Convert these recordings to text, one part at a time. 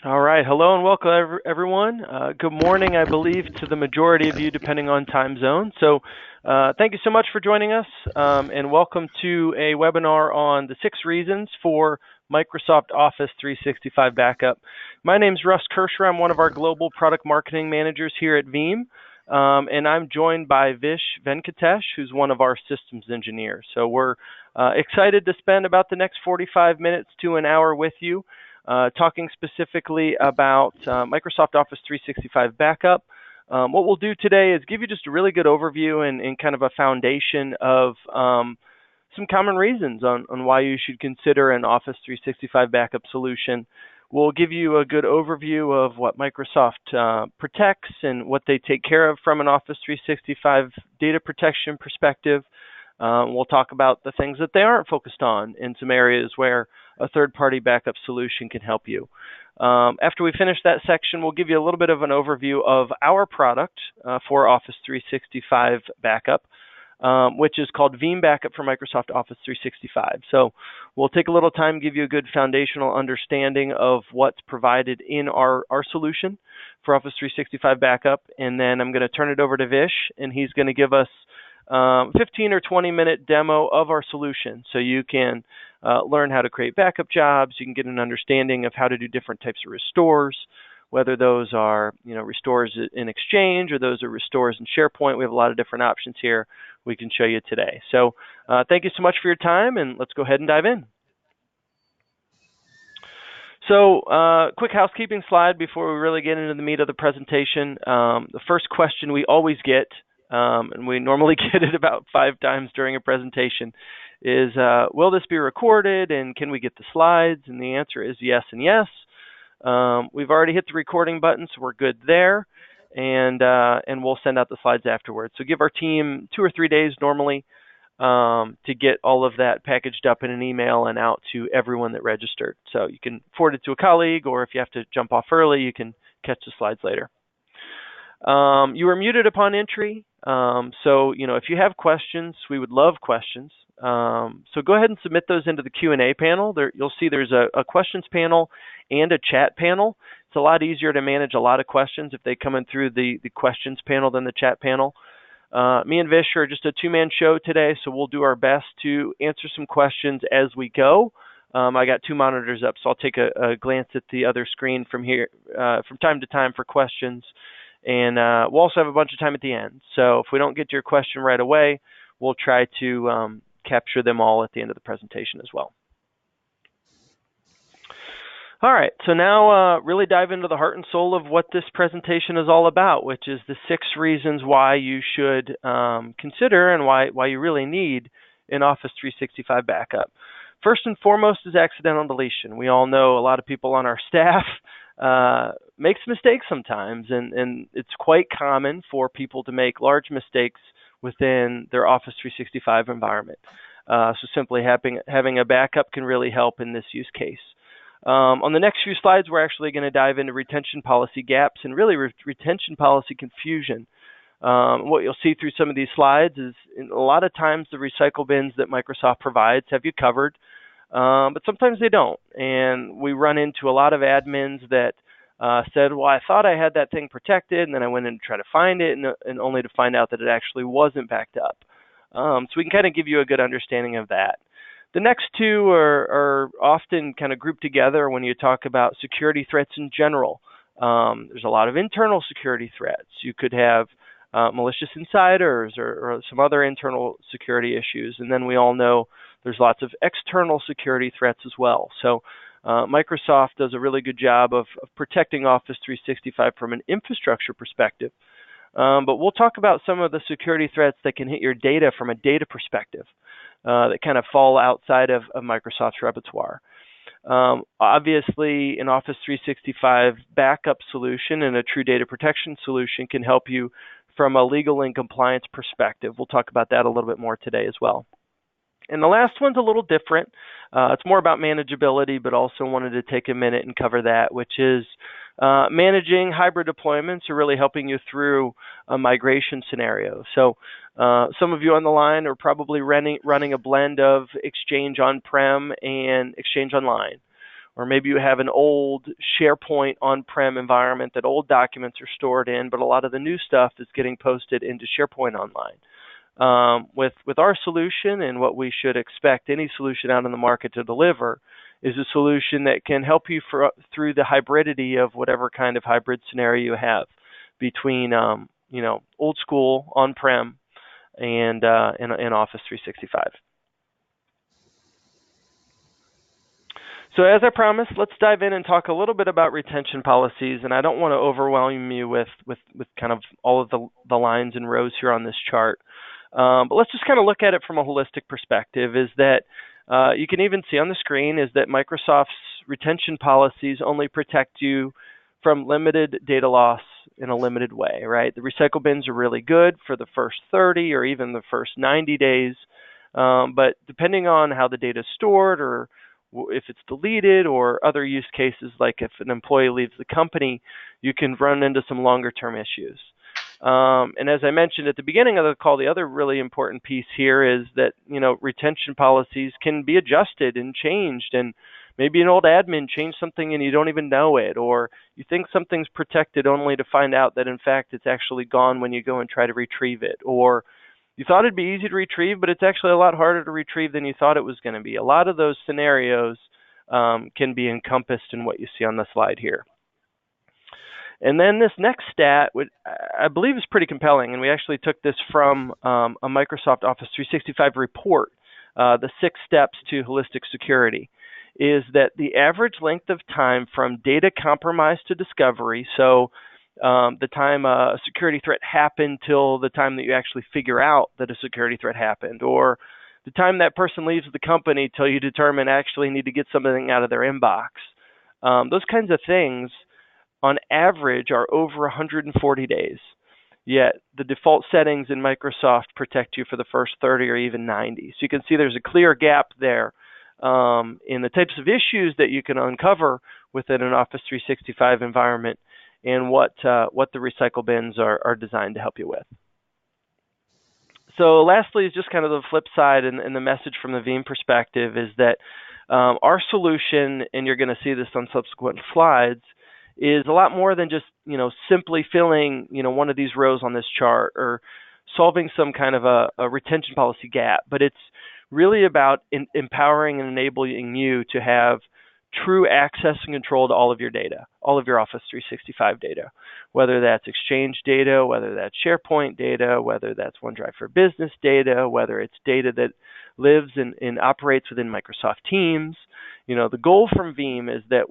All right. Hello and welcome, everyone. Good morning, I believe, to the majority of you, depending on time zone. So thank you so much for joining us, and welcome to a webinar on the 6 reasons for Microsoft Office 365 backup. My name is Russ Kirscher. I'm one of our global product marketing managers here at Veeam, and I'm joined by Vish Venkatesh, who's one of our systems engineers. So we're excited to spend about the next 45 minutes to an hour with you, talking specifically about Microsoft Office 365 backup. What we'll do today is give you just a really good overview and kind of a foundation of some common reasons on why you should consider an Office 365 backup solution. We'll give you a good overview of what Microsoft protects and what they take care of from an Office 365 data protection perspective. We'll talk about the things that they aren't focused on in some areas where a third-party backup solution can help you. After we finish that section, we'll give you a little bit of an overview of our product for Office 365 backup, which is called Veeam Backup for Microsoft Office 365. So we'll take a little time, give you a good foundational understanding of what's provided in our solution for Office 365 backup, and then I'm going to turn it over to Vish, and he's going to give us 15 or 20-minute demo of our solution, so you can learn how to create backup jobs. You can get an understanding of how to do different types of restores, whether those are restores in Exchange or those are restores in SharePoint. We have a lot of different options here we can show you today. So thank you so much for your time, and let's go ahead and dive in. So quick housekeeping slide before we really get into the meat of the presentation. The first question we always get, and we normally get it about 5 times during a presentation, is will this be recorded and can we get the slides? And the answer is yes and yes. We've already hit the recording button, so we're good there, and we'll send out the slides afterwards. So give our team 2 or 3 days normally to get all of that packaged up in an email and out to everyone that registered. So you can forward it to a colleague, or if you have to jump off early, you can catch the slides later. You are muted upon entry. So, if you have questions, we would love questions. So go ahead and submit those into the Q&A panel. You'll see there's a questions panel and a chat panel. It's a lot easier to manage a lot of questions if they come in through the questions panel than the chat panel. Me and Vish are just a 2-man show today, so we'll do our best to answer some questions as we go. I got 2 monitors up, so I'll take a glance at the other screen from here from time to time for questions. And we'll also have a bunch of time at the end. So if we don't get to your question right away, we'll try to capture them all at the end of the presentation as well. All right, so now really dive into the heart and soul of what this presentation is all about, which is the 6 reasons why you should consider and why you really need an Office 365 backup. First and foremost is accidental deletion. We all know a lot of people on our staff makes mistakes sometimes, and it's quite common for people to make large mistakes within their Office 365 environment. So simply having a backup can really help in this use case. On the next few slides, we're actually going to dive into retention policy gaps and really retention policy confusion. What you'll see through some of these slides is a lot of times the recycle bins that Microsoft provides have you covered, but sometimes they don't. And we run into a lot of admins that said, well, I thought I had that thing protected, and then I went in to try to find it, and only to find out that it actually wasn't backed up. So we can kind of give you a good understanding of that. The next 2 are often kind of grouped together when you talk about security threats in general. There's a lot of internal security threats. You could have malicious insiders or some other internal security issues. And then we all know there's lots of external security threats as well. So Microsoft does a really good job of protecting Office 365 from an infrastructure perspective. But we'll talk about some of the security threats that can hit your data from a data perspective that kind of fall outside of Microsoft's repertoire. Obviously, an Office 365 backup solution and a true data protection solution can help you from a legal and compliance perspective. We'll talk about that a little bit more today as well. And the last one's a little different. It's more about manageability, but also wanted to take a minute and cover that, which is managing hybrid deployments or really helping you through a migration scenario. So some of you on the line are probably running a blend of Exchange on-prem and Exchange Online. or maybe you have an old SharePoint on-prem environment that old documents are stored in, but a lot of the new stuff is getting posted into SharePoint Online. With our solution, and what we should expect any solution out in the market to deliver, is a solution that can help you through the hybridity of whatever kind of hybrid scenario you have between old school on-prem and in Office 365. So as I promised, let's dive in and talk a little bit about retention policies. And I don't want to overwhelm you with kind of all of the lines and rows here on this chart. But let's just kind of look at it from a holistic perspective, is that you can even see on the screen is that Microsoft's retention policies only protect you from limited data loss in a limited way, right? The recycle bins are really good for the first 30 or even the first 90 days. But depending on how the data is stored, or if it's deleted, or other use cases like if an employee leaves the company, you can run into some longer term issues. And as I mentioned at the beginning of the call, the other really important piece here is that, retention policies can be adjusted and changed, and maybe an old admin changed something and you don't even know it, or you think something's protected only to find out that in fact it's actually gone when you go and try to retrieve it, or you thought it'd be easy to retrieve, but it's actually a lot harder to retrieve than you thought it was going to be. A lot of those scenarios can be encompassed in what you see on the slide here. And then this next stat, which I believe is pretty compelling, and we actually took this from a Microsoft Office 365 report, the 6 steps to holistic security, is that the average length of time from data compromise to discovery, so the time a security threat happened till the time that you actually figure out that a security threat happened, or the time that person leaves the company till you determine actually need to get something out of their inbox. Those kinds of things on average are over 140 days. Yet the default settings in Microsoft protect you for the first 30 or even 90. So you can see there's a clear gap there in the types of issues that you can uncover within an Office 365 environment, and what the recycle bins are designed to help you with. So lastly is just kind of the flip side, and the message from the Veeam perspective is that our solution, and you're going to see this on subsequent slides, is a lot more than just simply filling one of these rows on this chart or solving some kind of a retention policy gap, but it's really about empowering and enabling you to have true access and control to all of your data, all of your Office 365 data, whether that's Exchange data, whether that's SharePoint data, whether that's OneDrive for Business data, whether it's data that lives and operates within Microsoft Teams. The goal from Veeam is that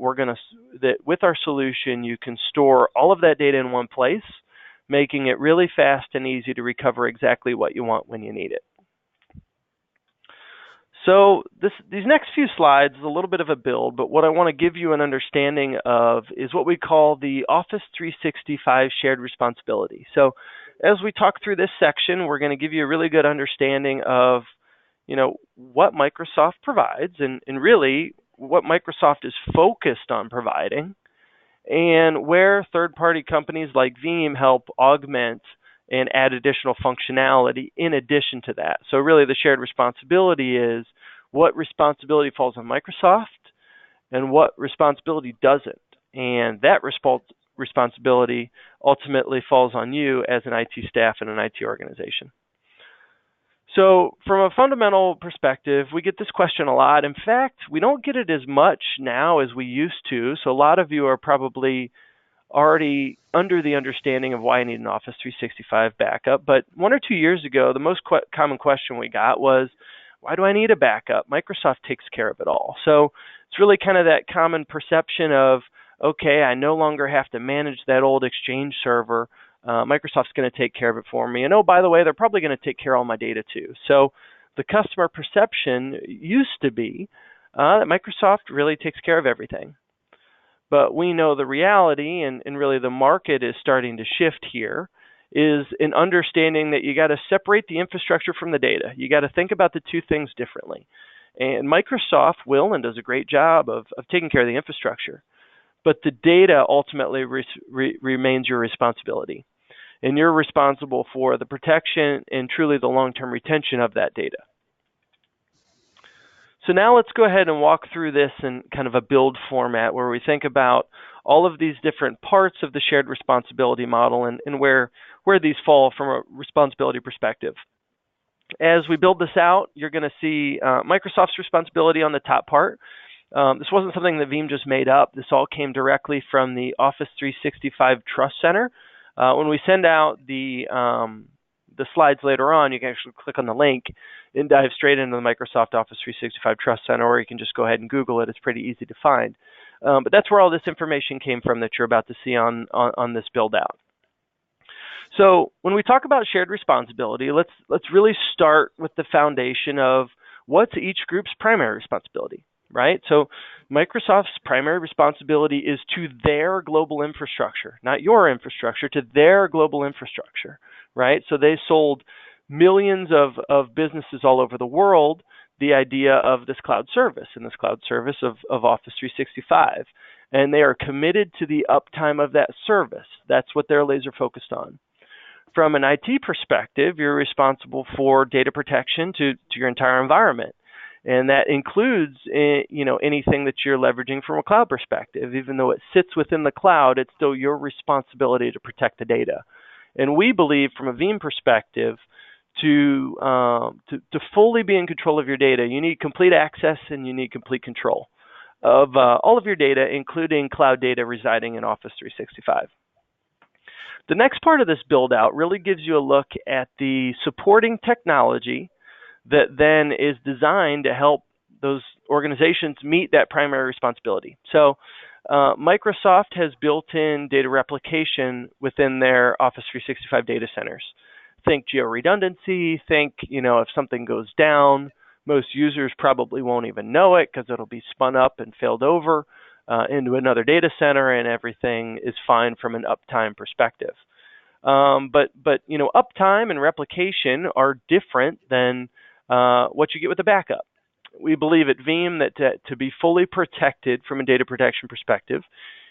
that with our solution, you can store all of that data in one place, making it really fast and easy to recover exactly what you want when you need it. So these next few slides is a little bit of a build, but what I want to give you an understanding of is what we call the Office 365 shared responsibility. So as we talk through this section, we're going to give you a really good understanding of what Microsoft provides, and really what Microsoft is focused on providing, and where third-party companies like Veeam help augment and add additional functionality in addition to that. So really the shared responsibility is what responsibility falls on Microsoft and what responsibility doesn't. And that responsibility ultimately falls on you as an IT staff and an IT organization. So from a fundamental perspective, we get this question a lot. In fact, we don't get it as much now as we used to. So a lot of you are probably already under the understanding of why I need an Office 365 backup. But 1 or 2 years ago, the most common question we got was, why do I need a backup? Microsoft takes care of it all. So it's really kind of that common perception of, okay, I no longer have to manage that old Exchange server. Microsoft's going to take care of it for me. And oh, by the way, they're probably going to take care of all my data too. So the customer perception used to be that Microsoft really takes care of everything. But we know the reality, and really the market is starting to shift here, is an understanding that you got to separate the infrastructure from the data. You got to think about the two things differently. And Microsoft will and does a great job of taking care of the infrastructure. But the data ultimately remains your responsibility. And you're responsible for the protection and truly the long-term retention of that data. So now let's go ahead and walk through this in kind of a build format where we think about all of these different parts of the shared responsibility model and where these fall from a responsibility perspective. As we build this out, you're going to see Microsoft's responsibility on the top part. This wasn't something that Veeam just made up. This all came directly from the Office 365 Trust Center. When we send out the slides later on, you can actually click on the link and dive straight into the Microsoft Office 365 Trust Center, or you can just go ahead and Google it. It's pretty easy to find. But that's where all this information came from that you're about to see on this build out. So when we talk about shared responsibility, let's really start with the foundation of what's each group's primary responsibility, right? So Microsoft's primary responsibility is to their global infrastructure, not your infrastructure, to their global infrastructure, right? So they sold millions of businesses all over the world the idea of this cloud service and this cloud service of Office 365. And they are committed to the uptime of that service. That's what they're laser focused on. From an IT perspective, you're responsible for data protection to your entire environment. And that includes anything that you're leveraging from a cloud perspective. Even though it sits within the cloud, it's still your responsibility to protect the data. And we believe from a Veeam perspective, to fully be in control of your data, you need complete access and you need complete control of all of your data, including cloud data residing in Office 365. The next part of this build out really gives you a look at the supporting technology that then is designed to help those organizations meet that primary responsibility. So Microsoft has built in data replication within their Office 365 data centers. Think geo-redundancy, think, if something goes down, most users probably won't even know it because it'll be spun up and failed over into another data center, and everything is fine from an uptime perspective. But uptime and replication are different than what you get with a backup. We believe at Veeam that to be fully protected from a data protection perspective,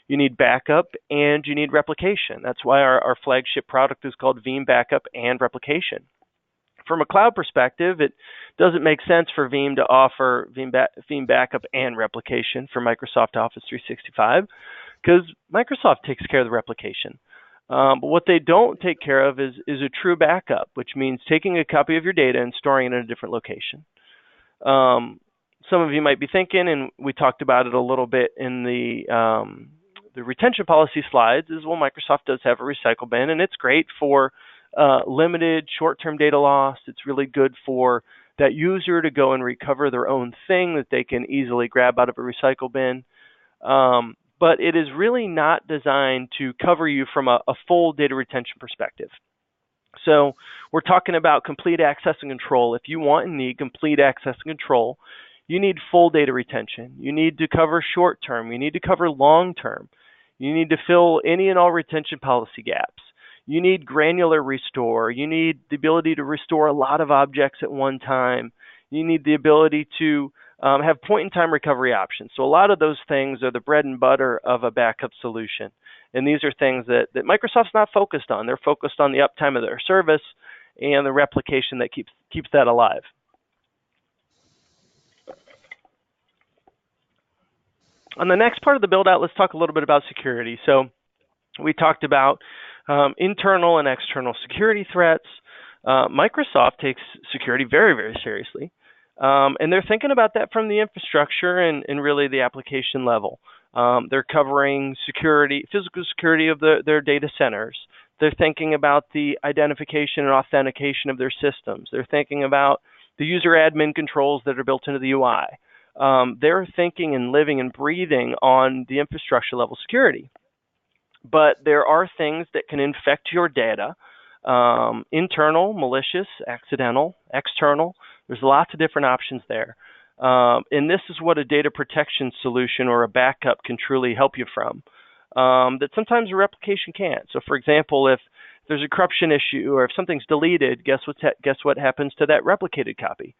you need backup and you need replication. That's why our flagship product is called Veeam Backup and Replication. From a cloud perspective, it doesn't make sense for Veeam to offer Veeam Backup and Replication for Microsoft Office 365 because Microsoft takes care of the replication. But what they don't take care of is a true backup, which means taking a copy of your data and storing it in a different location. Some of you might be thinking, and we talked about it a little bit in the retention policy slides, is, well, Microsoft does have a recycle bin, and it's great for limited short-term data loss. It's really good for that user to go and recover their own thing that they can easily grab out of a recycle bin. But it is really not designed to cover you from a full data retention perspective. So we're talking about complete access and control. If you want and need complete access and control, you need full data retention. You need to cover short-term. You need to cover long-term. You need to fill any and all retention policy gaps. You need granular restore. You need the ability to restore a lot of objects at one time. You need the ability to have point-in-time recovery options. So a lot of those things are the bread and butter of a backup solution. And these are things that Microsoft's not focused on. They're focused on the uptime of their service and the replication that keeps that alive. On the next part of the build-out, let's talk a little bit about security. So we talked about internal and external security threats. Microsoft takes security very, very seriously. And they're thinking about that from the infrastructure and really the application level. They're covering security, physical security of their data centers. They're thinking about the identification and authentication of their systems. They're thinking about the user admin controls that are built into the UI. They're thinking and living and breathing on the infrastructure level security. But there are things that can infect your data, internal, malicious, accidental, external. There's lots of different options there. And this is what a data protection solution or a backup can truly help you from, that sometimes a replication can't. So for example, if there's a corruption issue or if something's deleted, guess what happens to that replicated copy?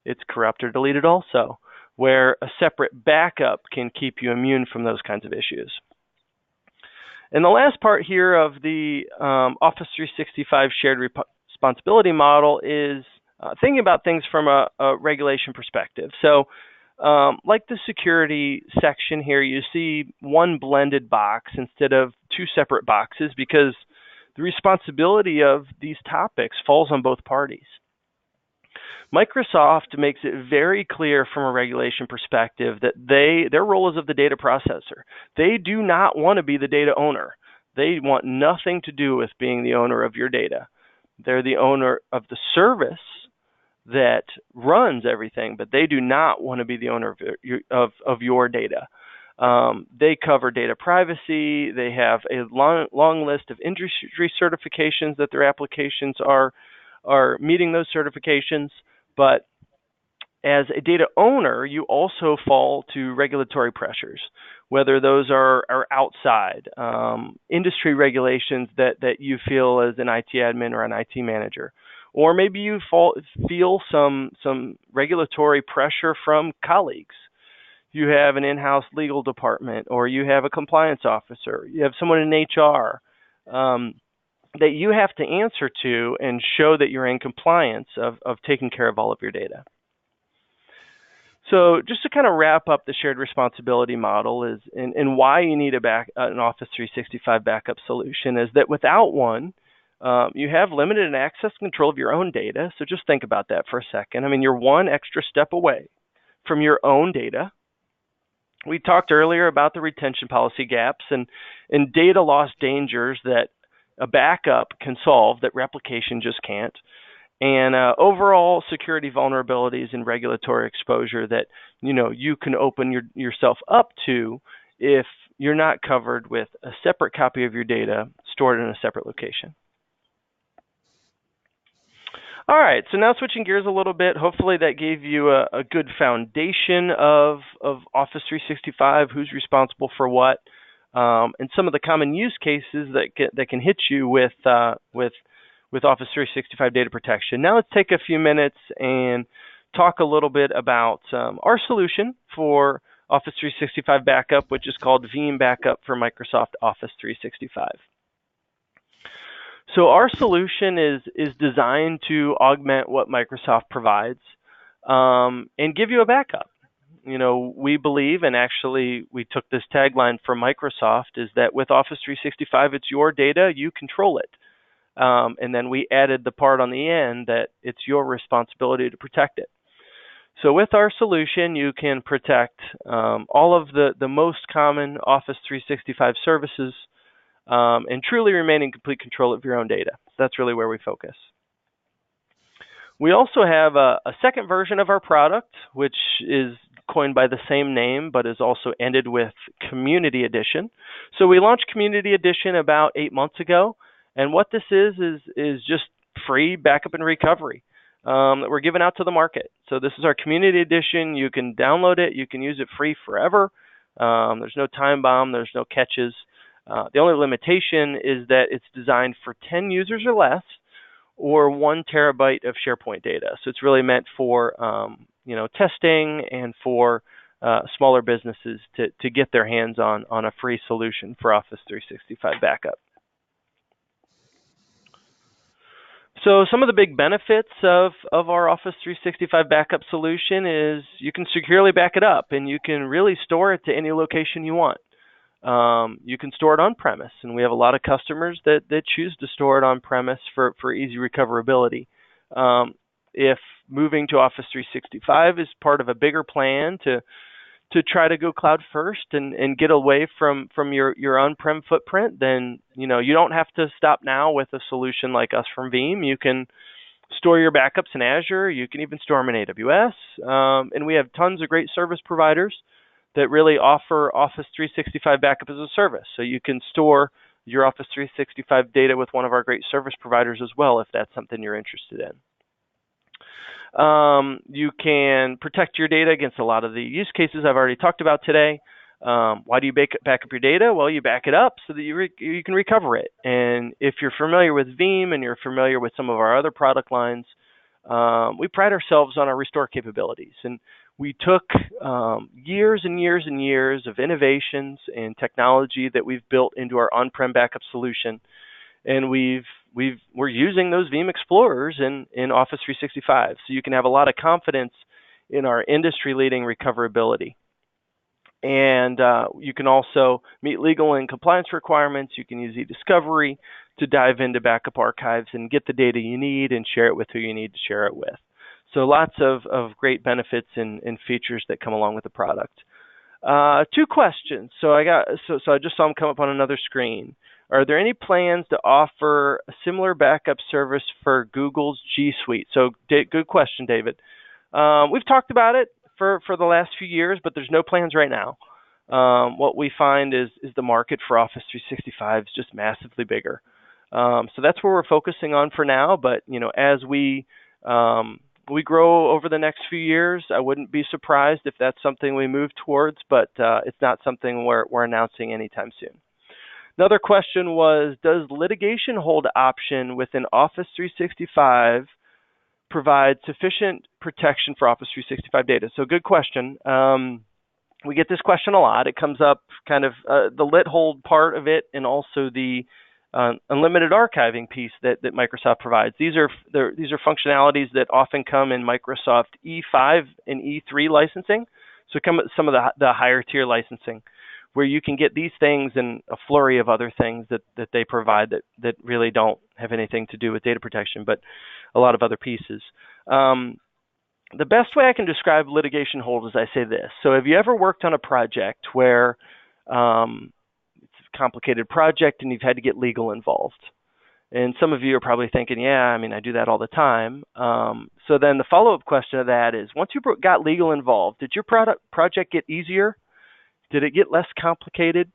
It's corrupt or deleted also, where a separate backup can keep you immune from those kinds of issues. And the last part here of the Office 365 shared responsibility model is thinking about things from a regulation perspective. So Like the security section here, you see one blended box instead of two separate boxes because the responsibility of these topics falls on both parties. Microsoft makes it very clear from a regulation perspective that their role is of the data processor. They do not want to be the data owner. They want nothing to do with being the owner of your data. They're the owner of the service that runs everything, but they do not want to be the owner of your data. They cover data privacy. They have a long list of industry certifications that their applications are meeting those certifications. But as a data owner, you also fall to regulatory pressures, whether those are outside industry regulations that you feel as an IT admin or an IT manager, or maybe you feel some regulatory pressure from colleagues. You have an in-house legal department, or you have a compliance officer, you have someone in HR that you have to answer to and show that you're in compliance of taking care of all of your data. So just to kind of wrap up the shared responsibility model is, and why you need an Office 365 backup solution is that without one, you have limited access control of your own data. So just think about that for a second. I mean, you're one extra step away from your own data. We talked earlier about the retention policy gaps and data loss dangers that a backup can solve that replication just can't, and overall security vulnerabilities and regulatory exposure that you can open yourself up to if you're not covered with a separate copy of your data stored in a separate location. All right, so now switching gears a little bit, hopefully that gave you a good foundation of Office 365, who's responsible for what, and some of the common use cases that can hit you with Office 365 data protection. Now let's take a few minutes and talk a little bit about our solution for Office 365 backup, which is called Veeam Backup for Microsoft Office 365. So our solution is designed to augment what Microsoft provides and give you a backup. We believe, and actually we took this tagline from Microsoft, is that with Office 365, it's your data, you control it. And then we added the part on the end that it's your responsibility to protect it. So with our solution, you can protect all of the most common Office 365 services and truly remain in complete control of your own data. That's really where we focus. We also have a second version of our product, which is coined by the same name, but is also ended with Community Edition. So we launched Community Edition about 8 months ago, and what this is just free backup and recovery that we're giving out to the market. So this is our Community Edition. You can download it. You can use it free forever. There's no time bomb. There's no catches. The only limitation is that it's designed for 10 users or less, or 1 terabyte of SharePoint data. So it's really meant for testing and for smaller businesses to get their hands on a free solution for Office 365 backup. So some of the big benefits of our Office 365 backup solution is you can securely back it up, and you can really store it to any location you want. You can store it on-premise, and we have a lot of customers that choose to store it on-premise for easy recoverability. If moving to Office 365 is part of a bigger plan to try to go cloud first and get away from your on-prem footprint, then you don't have to stop now with a solution like us from Veeam. You can store your backups in Azure. You can even store them in AWS, and we have tons of great service providers that really offer Office 365 backup as a service. So you can store your Office 365 data with one of our great service providers as well, if that's something you're interested in. You can protect your data against a lot of the use cases I've already talked about today. Why do you back up your data? Well, you back it up so that you can recover it. And if you're familiar with Veeam and you're familiar with some of our other product lines, we pride ourselves on our restore capabilities. And we took years and years and years of innovations and technology that we've built into our on-prem backup solution, and we're using those Veeam Explorers in Office 365. So you can have a lot of confidence in our industry-leading recoverability. And you can also meet legal and compliance requirements. You can use eDiscovery to dive into backup archives and get the data you need and share it with who you need to share it with. So lots of great benefits and features that come along with the product. 2 questions. So I just saw them come up on another screen. Are there any plans to offer a similar backup service for Google's G Suite? So good question, David. We've talked about it for the last few years, but there's no plans right now. What we find is the market for Office 365 is just massively bigger. So that's where we're focusing on for now. But as we grow over the next few years, I wouldn't be surprised if that's something we move towards. But it's not something we're announcing anytime soon. Another question was, does litigation hold option within Office 365 provide sufficient protection for Office 365 data? So good question. We get this question a lot. It comes up kind of the lit hold part of it, and also the unlimited archiving piece that Microsoft provides. These are functionalities that often come in Microsoft E5 and E3 licensing. So come with some of the higher tier licensing, where you can get these things and a flurry of other things that they provide that really don't have anything to do with data protection, but a lot of other pieces. The best way I can describe litigation hold is I say this. So have you ever worked on a project where it's a complicated project and you've had to get legal involved? And some of you are probably thinking, yeah, I mean, I do that all the time. So then the follow-up question to that is, once you got legal involved, did your project get easier? Did it get less complicated?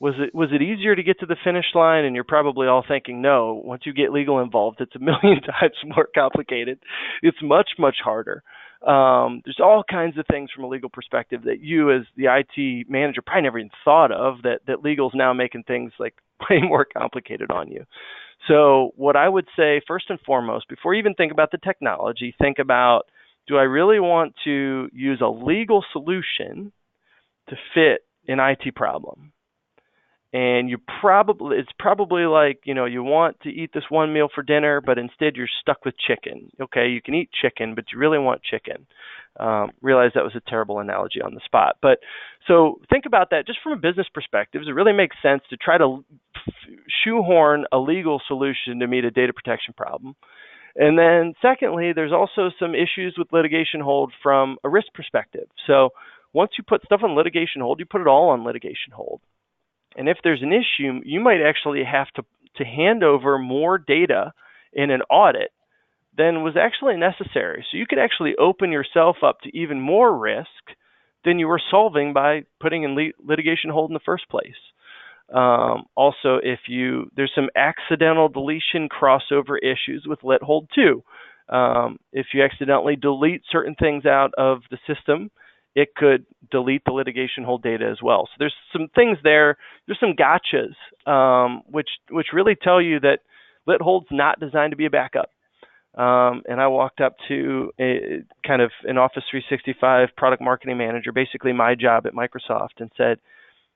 Was it easier to get to the finish line? And you're probably all thinking, no. Once you get legal involved, it's a million times more complicated. It's much, much harder. There's all kinds of things from a legal perspective that you, as the IT manager, probably never even thought of. That legal's now making things like way more complicated on you. So what I would say, first and foremost, before you even think about the technology, think about, do I really want to use a legal solution to fit an IT problem? And it's probably like, you want to eat this one meal for dinner, but instead you're stuck with chicken. Okay, you can eat chicken, but you really want chicken. Realize that was a terrible analogy on the spot. But so think about that just from a business perspective. It really makes sense to try to shoehorn a legal solution to meet a data protection problem. And then secondly, there's also some issues with litigation hold from a risk perspective. So once you put stuff on litigation hold, you put it all on litigation hold. And if there's an issue, you might actually have to hand over more data in an audit than was actually necessary. So you could actually open yourself up to even more risk than you were solving by putting in litigation hold in the first place. Also, there's some accidental deletion crossover issues with lit hold too. If you accidentally delete certain things out of the system, it could delete the litigation hold data as well. So there's some things there. There's some gotchas, which really tell you that lit hold's not designed to be a backup. And I walked up to kind of an Office 365 product marketing manager, basically my job at Microsoft, and said,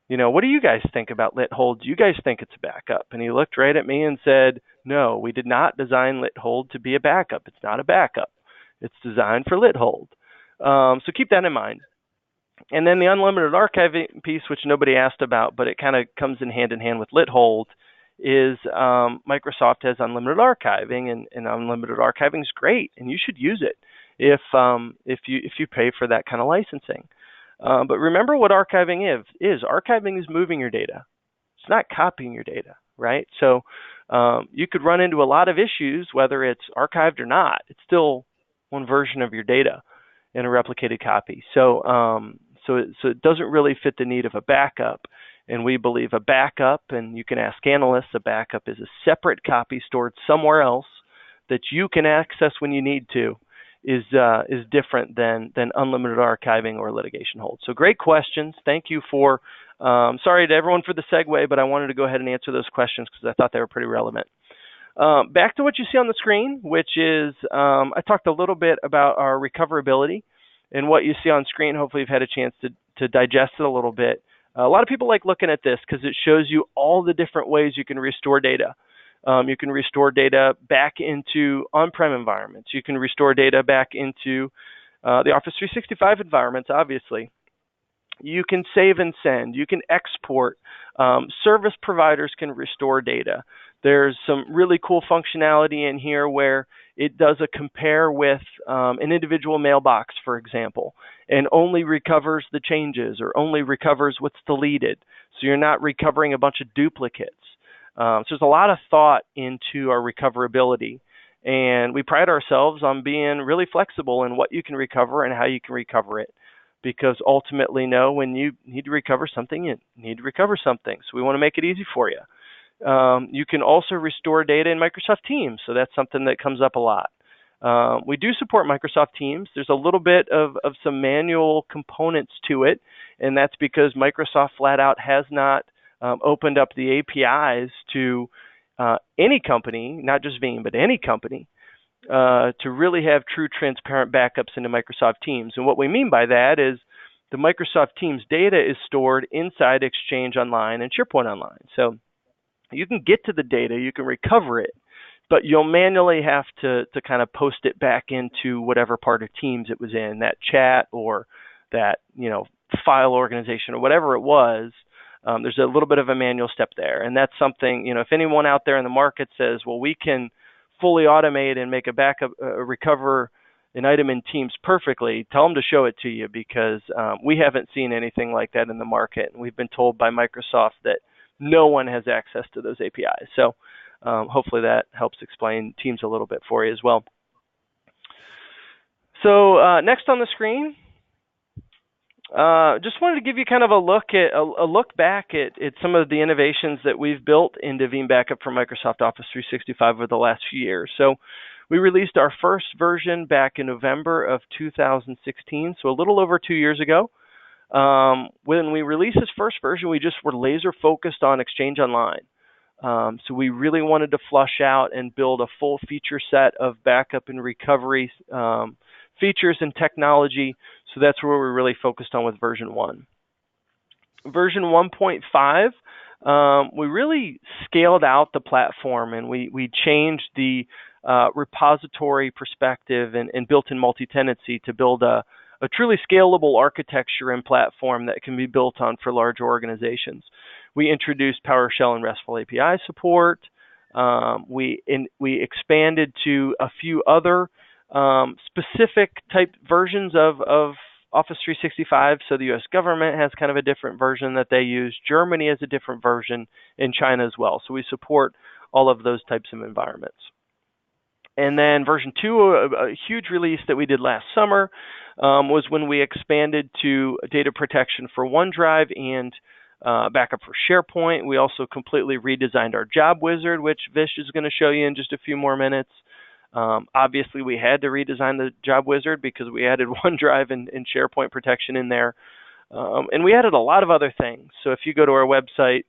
what do you guys think about lit hold? Do you guys think it's a backup? And he looked right at me and said, no, we did not design lit hold to be a backup. It's not a backup. It's designed for lit hold. So keep that in mind. And then the unlimited archiving piece, which nobody asked about, but it kind of comes in hand with lit hold, is Microsoft has unlimited archiving, and unlimited archiving is great, and you should use it if you pay for that kind of licensing. But remember what archiving is. Archiving is moving your data. It's not copying your data, right? So you could run into a lot of issues, whether it's archived or not. It's still one version of your data in a replicated copy. So it doesn't really fit the need of a backup. And we believe a backup, and you can ask analysts, a backup is a separate copy stored somewhere else that you can access when you need to, is different than unlimited archiving or litigation hold. So great questions. Thank you for, sorry to everyone for the segue, but I wanted to go ahead and answer those questions because I thought they were pretty relevant. Back to what you see on the screen, which is, I talked a little bit about our recoverability, and what you see on screen, hopefully you've had a chance to digest it a little bit. A lot of people like looking at this because it shows you all the different ways you can restore data. You can restore data back into on-prem environments. You can restore data back into the Office 365 environments, obviously. You can save and send. You can export. Service providers can restore data. There's some really cool functionality in here where it does a compare with an individual mailbox, for example, and only recovers the changes or only recovers what's deleted. So you're not recovering a bunch of duplicates. So there's a lot of thought into our recoverability. And we pride ourselves on being really flexible in what you can recover and how you can recover it. Because ultimately, when you need to recover something, you need to recover something. So we want to make it easy for you. You can also restore data in Microsoft Teams. So that's something that comes up a lot. We do support Microsoft Teams. There's a little bit of some manual components to it. And that's because Microsoft flat out has not opened up the APIs to any company, not just Veeam, but any company, to really have true transparent backups into Microsoft Teams. And what we mean by that is the Microsoft Teams data is stored inside Exchange Online and SharePoint Online. So you can get to the data, you can recover it, but you'll manually have to kind of post it back into whatever part of Teams it was in, that chat or that file organization or whatever it was. There's a little bit of a manual step there. And that's something, if anyone out there in the market says, well, we can fully automate and make a backup, recover an item in Teams perfectly, tell them to show it to you, because we haven't seen anything like that in the market. And we've been told by Microsoft that no one has access to those APIs. So hopefully that helps explain Teams a little bit for you as well. So next on the screen, just wanted to give you kind of a look back at some of the innovations that we've built into Veeam Backup for Microsoft Office 365 over the last few years. So we released our first version back in November of 2016, so a little over 2 years ago. When we released this first version, we just were laser focused on Exchange Online. So we really wanted to flush out and build a full feature set of backup and recovery features and technology. So that's where we're really focused on with version 1. Version 1.5, we really scaled out the platform, and we changed the repository perspective and built-in multi-tenancy to build a truly scalable architecture and platform that can be built on for large organizations. We introduced PowerShell and RESTful API support. We expanded to a few other specific type versions of Office 365. So the US government has kind of a different version that they use. Germany has a different version, in China as well. So we support all of those types of environments. And then version 2, a huge release that we did last summer, was when we expanded to data protection for OneDrive and backup for SharePoint. We also completely redesigned our job wizard, which Vish is going to show you in just a few more minutes. Obviously, we had to redesign the job wizard because we added OneDrive and SharePoint protection in there. And we added a lot of other things. So if you go to our website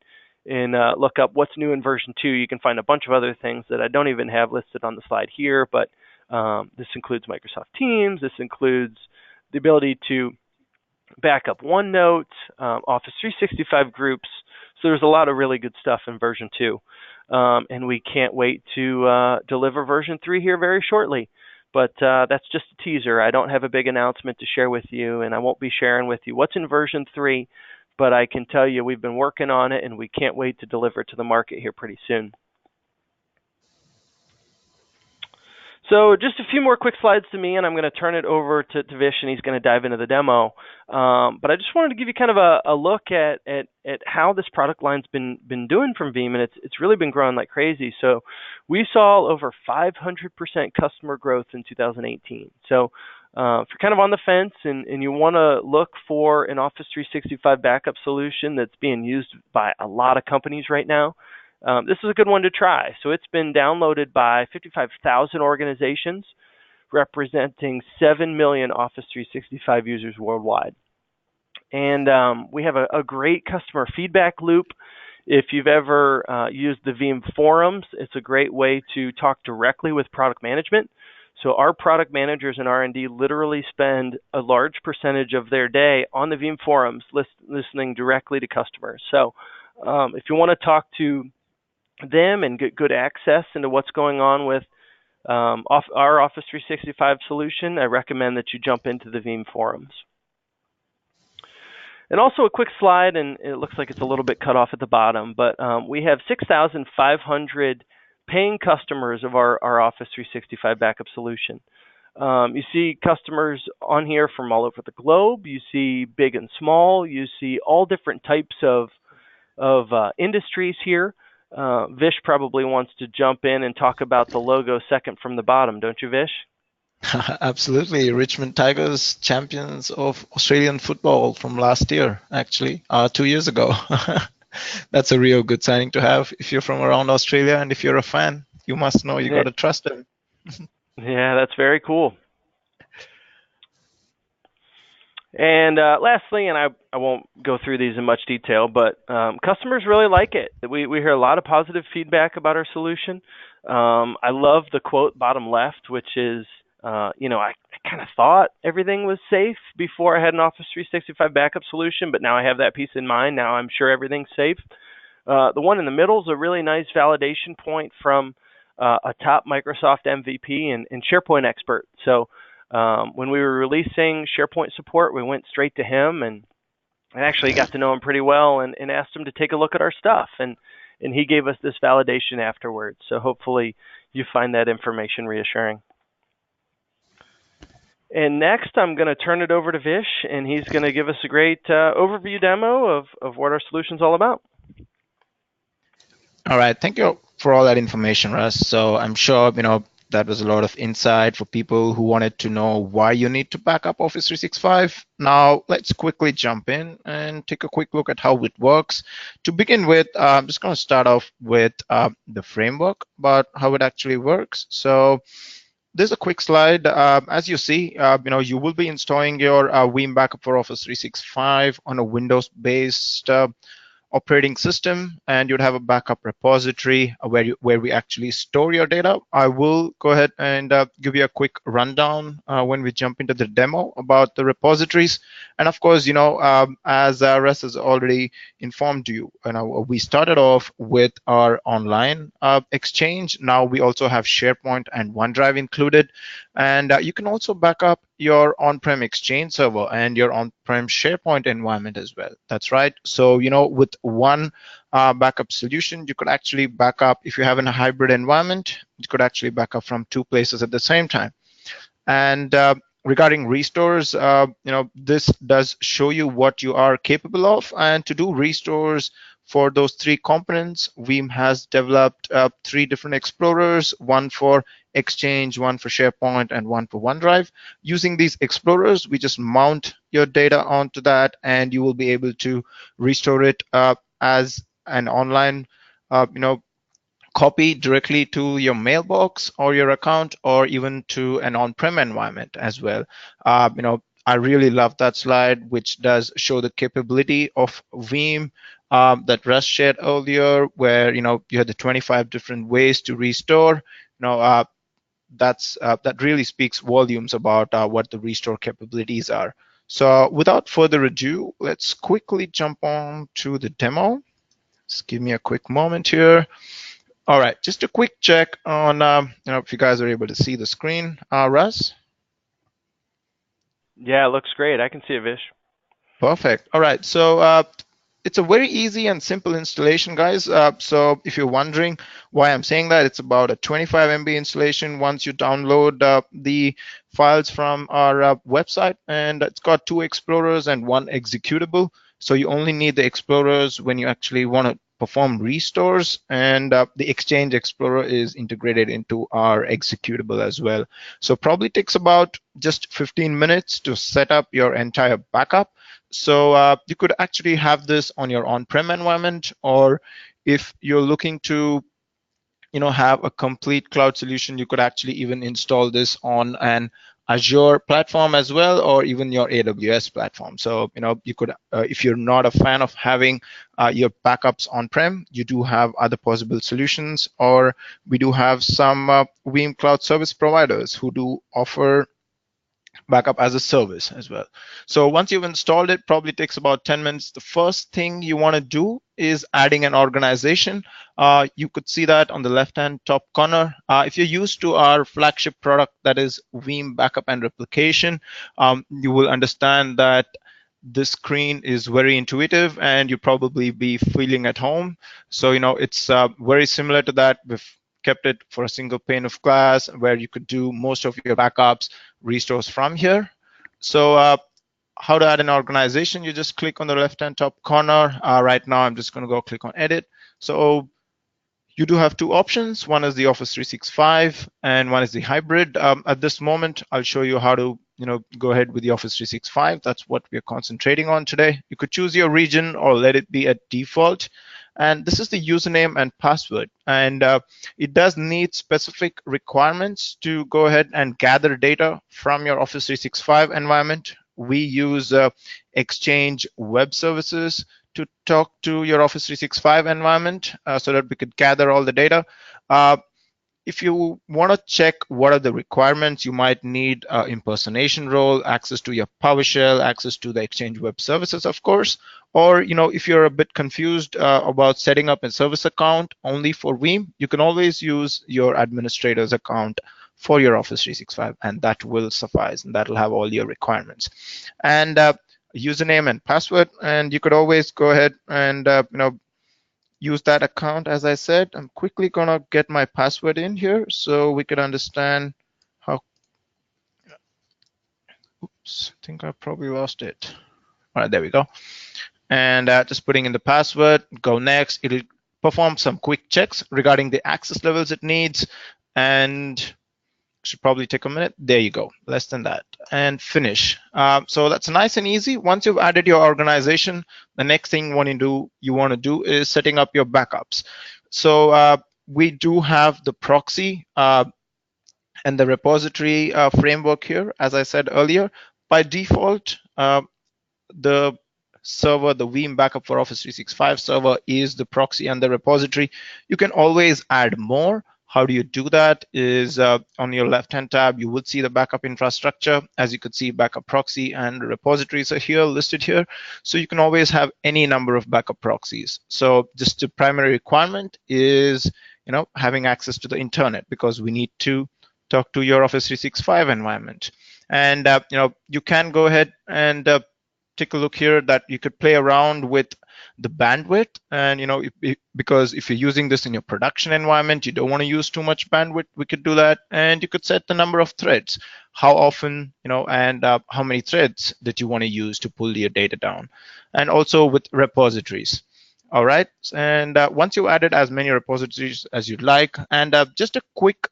and look up what's new in version 2, you can find a bunch of other things that I don't even have listed on the slide here. But this includes Microsoft Teams. This includes the ability to back up OneNote, Office 365 groups. So there's a lot of really good stuff in version 2. And we can't wait to deliver version 3 here very shortly. But that's just a teaser. I don't have a big announcement to share with you, and I won't be sharing with you what's in version 3. But I can tell you we've been working on it, and we can't wait to deliver it to the market here pretty soon. So just a few more quick slides to me, and I'm going to turn it over to Vish, and he's going to dive into the demo. But I just wanted to give you kind of a look at how this product line's been doing from Veeam, and it's really been growing like crazy. So we saw over 500% customer growth in 2018. So if you're kind of on the fence and you want to look for an Office 365 backup solution that's being used by a lot of companies right now, this is a good one to try. So it's been downloaded by 55,000 organizations, representing 7 million Office 365 users worldwide. And we have a great customer feedback loop. If you've ever used the Veeam forums, it's a great way to talk directly with product management. So our product managers and R&D literally spend a large percentage of their day on the Veeam forums listening directly to customers. So if you want to talk to them and get good access into what's going on with our Office 365 solution, I recommend that you jump into the Veeam forums. And also a quick slide, and it looks like it's a little bit cut off at the bottom, but we have 6,500 paying customers of our Office 365 backup solution. You see customers on here from all over the globe. You see big and small. You see all different types of industries here. Vish probably wants to jump in and talk about the logo second from the bottom, don't you, Vish? Absolutely. Richmond Tigers, champions of Australian football from last year, actually, 2 years ago. That's a real good signing to have. If you're from around Australia and if you're a fan, you must know you got to trust them. Yeah, that's very cool. And lastly, and I won't go through these in much detail, but customers really like it. We hear a lot of positive feedback about our solution. I love the quote bottom left, which is, I kind of thought everything was safe before I had an Office 365 backup solution, but now I have that peace in mind. Now I'm sure everything's safe. The one in the middle is a really nice validation point from a top Microsoft MVP and SharePoint expert. So when we were releasing SharePoint support, we went straight to him and actually got to know him pretty well and asked him to take a look at our stuff. And he gave us this validation afterwards. So hopefully you find that information reassuring. And next, I'm going to turn it over to Vish, and he's going to give us a great overview demo of what our solution's all about. All right. Thank you for all that information, Russ. So I'm sure, that was a lot of insight for people who wanted to know why you need to back up Office 365. Now, let's quickly jump in and take a quick look at how it works. To begin with, I'm just going to start off with the framework about how it actually works. So there's a quick slide. As you see, you will be installing your Veeam backup for Office 365 on a Windows-based operating system, and you'd have a backup repository where we actually store your data. I will go ahead and give you a quick rundown when we jump into the demo about the repositories. And of course, as Russ has already informed you, we started off with our online exchange. Now we also have SharePoint and OneDrive included, and you can also back up your on-prem Exchange server and your on-prem SharePoint environment as well. That's right. So, with one backup solution, you could actually back up, if you have a hybrid environment, you could actually back up from two places at the same time. And regarding restores, this does show you what you are capable of. And to do restores for those three components, Veeam has developed 3 different explorers, one for Exchange, one for SharePoint, and one for OneDrive. Using these explorers, we just mount your data onto that, and you will be able to restore it as an online, copy directly to your mailbox or your account, or even to an on-prem environment as well. I really love that slide, which does show the capability of Veeam that Russ shared earlier, where you had the 25 different ways to restore. That really speaks volumes about what the restore capabilities are. So without further ado, let's quickly jump on to the demo. Just give me a quick moment here. All right, just a quick check on if you guys are able to see the screen, Russ. Yeah, it looks great. I can see it, Vish. Perfect. All right, so it's a very easy and simple installation, guys. So if you're wondering why I'm saying that, it's about a 25 MB installation once you download the files from our website, and it's got 2 explorers and 1 executable. So you only need the explorers when you actually want to perform restores, and the Exchange Explorer is integrated into our executable as well. So probably takes about just 15 minutes to set up your entire backup. So you could actually have this on your on-prem environment, or if you're looking to have a complete cloud solution, you could actually even install this on an Azure platform as well, or even your AWS platform. So you could, if you're not a fan of having your backups on-prem, you do have other possible solutions, or we do have some Veeam cloud service providers who do offer backup as a service as well. So once you've installed it, probably takes about 10 minutes. The first thing you want to do is adding an organization. You could see that on the left-hand top corner. If you're used to our flagship product, that is Veeam Backup and Replication, you will understand that this screen is very intuitive and you probably be feeling at home. So, it's very similar to that. We've kept it for a single pane of glass where you could do most of your backups, restores from here. So how to add an organization, you just click on the left-hand top corner. Right now, I'm just going to go click on edit. So you do have two options. One is the Office 365 and one is the hybrid. At this moment, I'll show you how to go ahead with the Office 365. That's what we're concentrating on today. You could choose your region or let it be at default. And this is the username and password. And it does need specific requirements to go ahead and gather data from your Office 365 environment. We use Exchange Web Services to talk to your Office 365 environment so that we could gather all the data. If you want to check what are the requirements, you might need impersonation role, access to your PowerShell, access to the Exchange Web Services, of course. Or, if you're a bit confused about setting up a service account only for Veeam, you can always use your administrator's account for your Office 365, and that will suffice, and that will have all your requirements. And username and password, and you could always go ahead and use that account. As I said, I'm quickly gonna get my password in here so we could understand how. Oops, I think I probably lost it. All right, there we go. And just putting in the password, go next. It'll perform some quick checks regarding the access levels it needs, and should probably take a minute. There you go, less than that, and finish. So that's nice and easy. Once you've added your organization, the next thing you want to do is setting up your backups. So we do have the proxy and the repository framework here. As I said earlier, by default, the server, the Veeam Backup for Office 365 server is the proxy and the repository. You can always add more. How do you do that is on your left-hand tab, you would see the backup infrastructure. As you could see, backup proxy and repositories are here listed here. So you can always have any number of backup proxies. So just the primary requirement is having access to the internet, because we need to talk to your Office 365 environment. And you can go ahead and take a look here that you could play around with the bandwidth. And because if you're using this in your production environment, you don't want to use too much bandwidth, we could do that. And you could set the number of threads, how often, and how many threads that you want to use to pull your data down. And also with repositories. All right, and once you added as many repositories as you'd like, and just a quick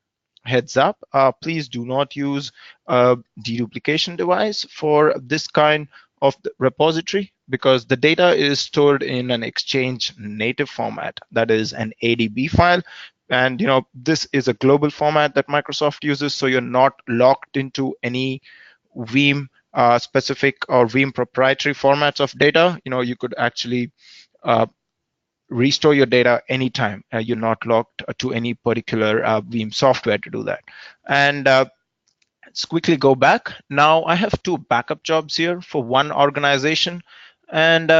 heads up, please do not use a deduplication device for this kind of the repository, because the data is stored in an Exchange native format, that is an ADB file. And this is a global format that Microsoft uses, so you're not locked into any Veeam specific or Veeam proprietary formats of data. You could actually restore your data anytime. You're not locked to any particular Veeam software to do that. And let's quickly go back. Now I have two backup jobs here for one organization. And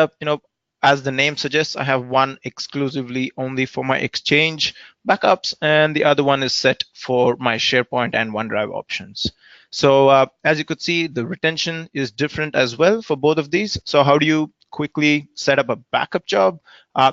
as the name suggests, I have one exclusively only for my Exchange backups, and the other one is set for my SharePoint and OneDrive options. So as you could see, the retention is different as well for both of these. So how do you quickly set up a backup job?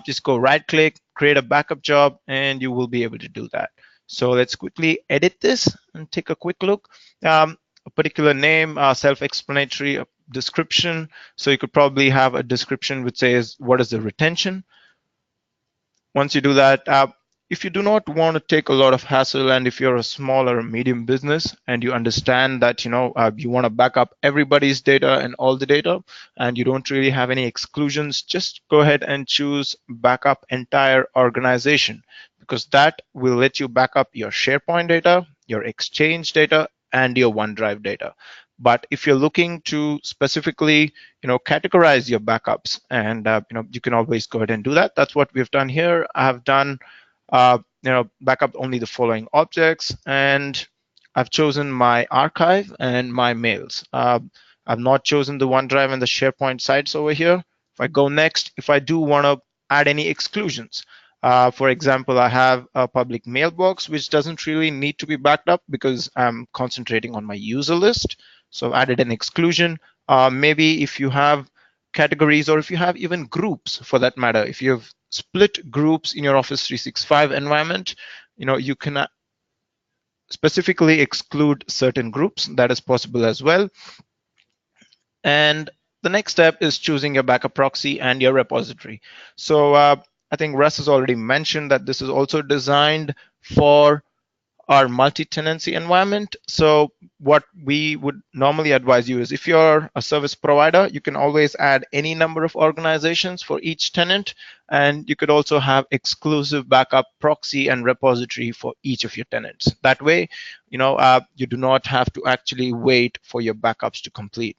Just go right click, create a backup job, and you will be able to do that. So let's quickly edit this and take a quick look. A particular name, self-explanatory description. So you could probably have a description which says, what is the retention? Once you do that, if you do not want to take a lot of hassle, and if you're a small or a medium business and you understand that you want to back up everybody's data and all the data, and you don't really have any exclusions, just go ahead and choose backup entire organization, because that will let you back up your SharePoint data, your Exchange data, and your OneDrive data. But if you're looking to specifically, categorize your backups, and you can always go ahead and do that. That's what we've done here. I have done backup only the following objects, and I've chosen my archive and my mails. I've not chosen the OneDrive and the SharePoint sites over here. If I go next, if I do want to add any exclusions. For example, I have a public mailbox which doesn't really need to be backed up because I'm concentrating on my user list. So I've added an exclusion. Maybe if you have categories, or if you have even groups for that matter, if you have split groups in your Office 365 environment, you can specifically exclude certain groups. That is possible as well. And the next step is choosing your backup proxy and your repository. So I think Russ has already mentioned that this is also designed for our multi-tenancy environment. So what we would normally advise you is, if you're a service provider, you can always add any number of organizations for each tenant, and you could also have exclusive backup proxy and repository for each of your tenants. That way, you do not have to actually wait for your backups to complete.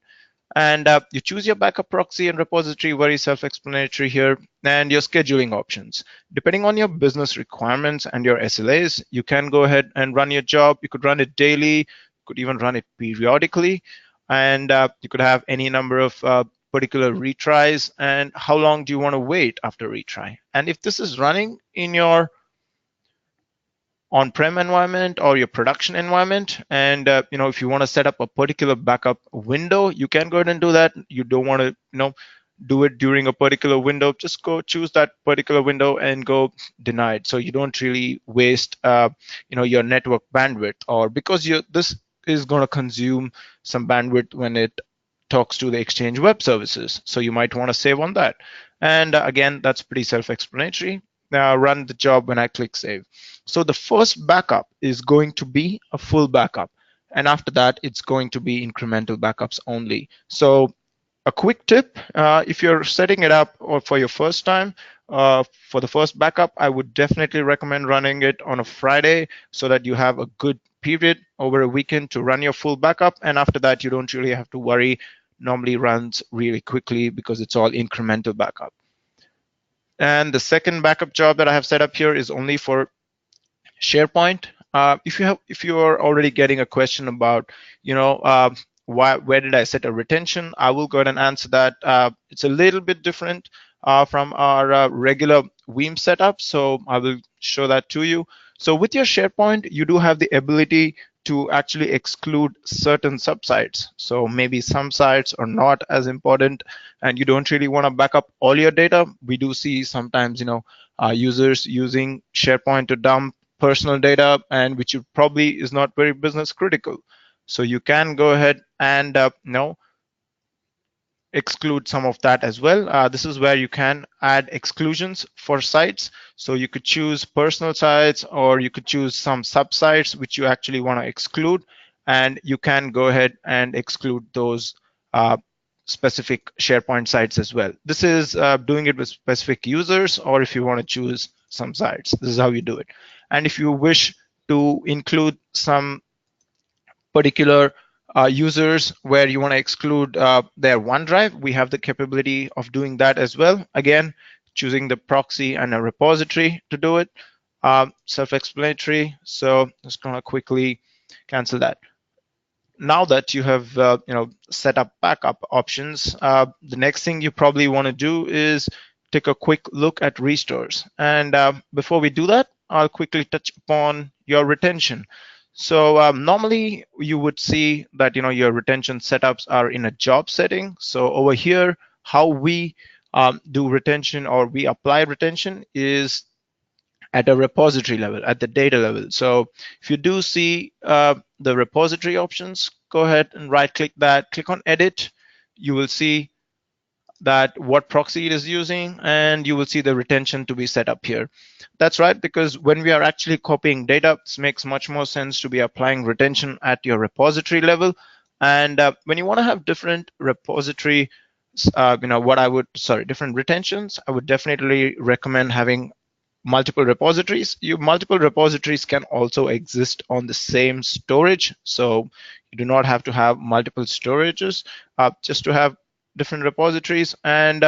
And you choose your backup proxy and repository, very self-explanatory here, and your scheduling options. Depending on your business requirements and your SLAs, you can go ahead and run your job. You could run it daily, you could even run it periodically, and you could have any number of particular retries, and how long do you want to wait after retry. And if this is running in your on-prem environment or your production environment, and if you want to set up a particular backup window, you can go ahead and do that. You don't want to do it during a particular window, just go choose that particular window and go denied, so you don't really waste your network bandwidth, or because this is going to consume some bandwidth when it talks to the Exchange Web Services, so you might want to save on that. And again, that's pretty self-explanatory. Now run the job when I click save. So the first backup is going to be a full backup, and after that it's going to be incremental backups only. So a quick tip, if you're setting it up or for your first time, for the first backup, I would definitely recommend running it on a Friday so that you have a good period over a weekend to run your full backup, and after that you don't really have to worry. Normally runs really quickly because it's all incremental backup. And the second backup job that I have set up here is only for SharePoint. If you are already getting a question about, where did I set a retention, I will go ahead and answer that. It's a little bit different from our regular Veeam setup, so I will show that to you. So with your SharePoint, you do have the ability to actually exclude certain subsites. So maybe some sites are not as important, and you don't really want to back up all your data. We do see sometimes, users using SharePoint to dump personal data, and which probably is not very business critical. So you can go ahead and exclude some of that as well. This is where you can add exclusions for sites. So you could choose personal sites, or you could choose some subsites which you actually want to exclude, and you can go ahead and exclude those specific SharePoint sites as well. This is doing it with specific users, or if you want to choose some sites, this is how you do it. And if you wish to include some particular users where you want to exclude their OneDrive, we have the capability of doing that as well. Again, choosing the proxy and a repository to do it. Self-explanatory. So I'm just going to quickly cancel that. Now that you have set up backup options, the next thing you probably want to do is take a quick look at restores. And before we do that, I'll quickly touch upon your retention. So normally you would see that your retention setups are in a job setting. So over here, how we do retention, or we apply retention, is at a repository level, at the data level. So if you do see the repository options, go ahead and right click that, click on edit. You will see that what proxy it is using, and you will see the retention to be set up here. That's right, because when we are actually copying data, this makes much more sense to be applying retention at your repository level. And when you want to have different repository, different retentions, I would definitely recommend having multiple repositories. Multiple repositories can also exist on the same storage, so you do not have to have multiple storages just to have different repositories. And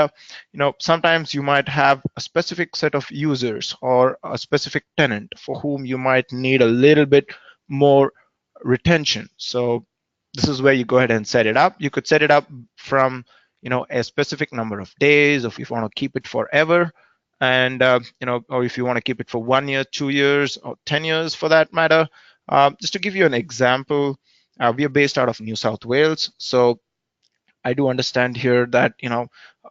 sometimes you might have a specific set of users or a specific tenant for whom you might need a little bit more retention. So this is where you go ahead and set it up. You could set it up from a specific number of days, or if you want to keep it forever. and or if you want to keep it for 1 year, 2 years, or 10 years for that matter. Just to give you an example, we are based out of New South Wales, so I do understand here that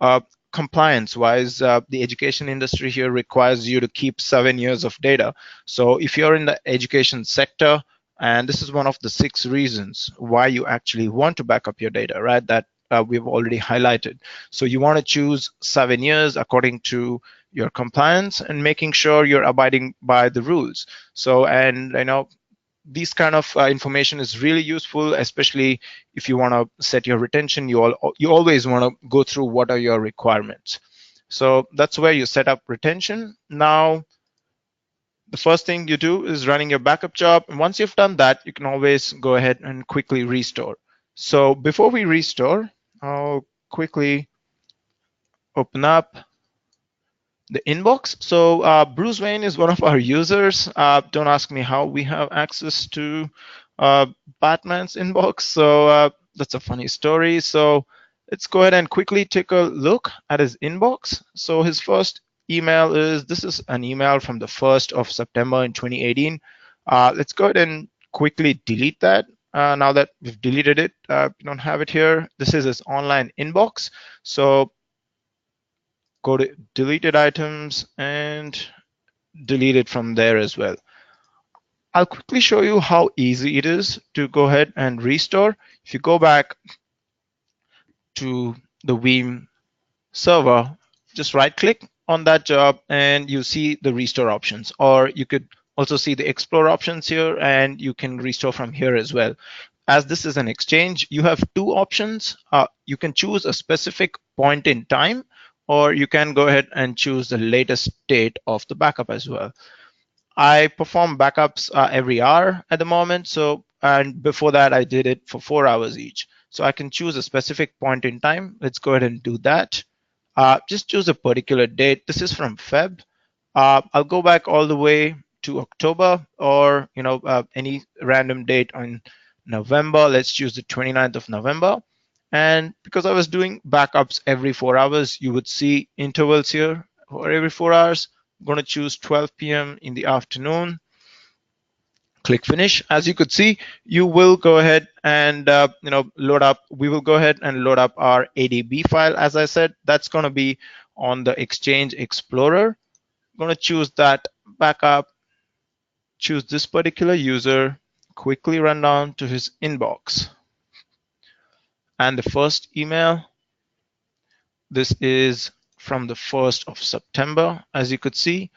uh, compliance wise, the education industry here requires you to keep 7 years of data. So if you're in the education sector, and this is one of the 6 reasons why you actually want to back up your data, right? That we've already highlighted. So you want to choose 7 years according to your compliance and making sure you're abiding by the rules. So, and these kind of information is really useful, especially if you want to set your retention. You always want to go through what are your requirements. So that's where you set up retention. Now, the first thing you do is running your backup job. And once you've done that, you can always go ahead and quickly restore. So before we restore, I'll quickly open up the inbox. So Bruce Wayne is one of our users. Don't ask me how we have access to uh, Batman's inbox. So that's a funny story. So let's go ahead and quickly take a look at his inbox. So his first email this is an email from the 1st of September in 2018. Let's go ahead and quickly delete that. Now that we've deleted it, we don't have it here. This is his online inbox. So go to deleted items and delete it from there as well. I'll quickly show you how easy it is to go ahead and restore. If you go back to the Veeam server, just right click on that job and you see the restore options, or you could also see the explore options here and you can restore from here as well. As this is an exchange, you have 2 options. You can choose a specific point in time, or you can go ahead and choose the latest date of the backup as well. I perform backups every hour at the moment. So, and before that, I did it for 4 hours each. So I can choose a specific point in time. Let's go ahead and do that. Just choose a particular date. This is from Feb. I'll go back all the way to October, or any random date on November. Let's choose the 29th of November. And because I was doing backups every 4 hours, you would see intervals here for every 4 hours. I'm going to choose 12 p.m. in the afternoon. Click finish. As you could see, you will go ahead and load up. We will go ahead and load up our ADB file. As I said, that's going to be on the Exchange Explorer. I'm going to choose that backup, choose this particular user, quickly run down to his inbox. And the first email, this is from the 1st of September. As you could see,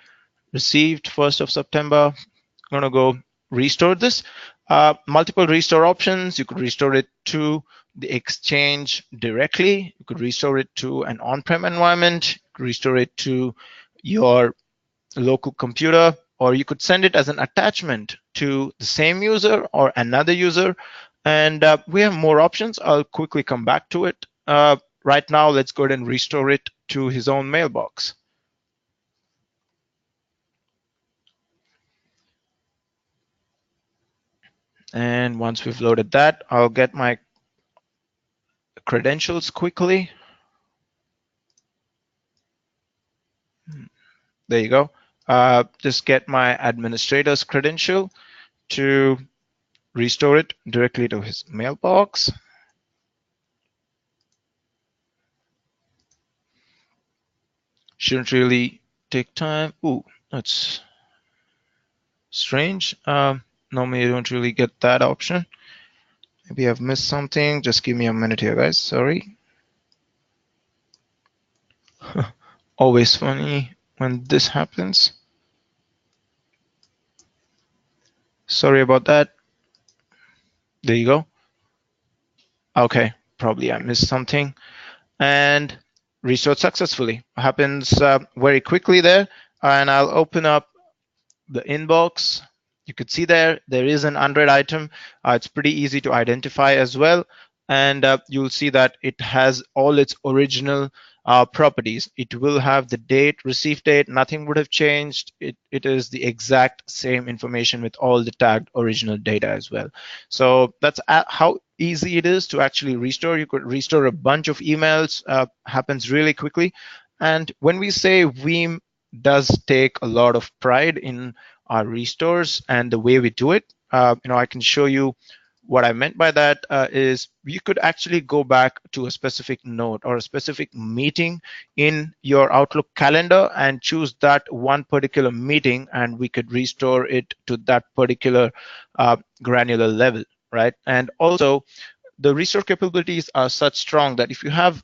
received 1st of September. I'm going to go restore this. Multiple restore options. You could restore it to the Exchange directly. You could restore it to an on-prem environment. You could restore it to your local computer, or you could send it as an attachment to the same user or another user. And we have more options. I'll quickly come back to it. Right now, let's go ahead and restore it to his own mailbox. And once we've loaded that, I'll get my credentials quickly. There you go. Just get my administrator's credential to restore it directly to his mailbox. Shouldn't really take time. Ooh, that's strange. Normally you don't really get that option. Maybe I've missed something. Just give me a minute here, guys. Sorry. Always funny when this happens. Sorry about that. There you go. Okay, probably I missed something. And restored successfully. Happens very quickly there. And I'll open up the inbox. You could see there is an unread item. It's pretty easy to identify as well. And you'll see that it has all its original properties. It will have the date, receive date, nothing would have changed. It is the exact same information with all the tagged original data as well. So that's how easy it is to actually restore. You could restore a bunch of emails, happens really quickly. And when we say Veeam does take a lot of pride in our restores and the way we do it. I can show you what I meant by that is you could actually go back to a specific note or a specific meeting in your Outlook calendar and choose that one particular meeting, and we could restore it to that particular granular level, right? And also, the restore capabilities are such strong that if you have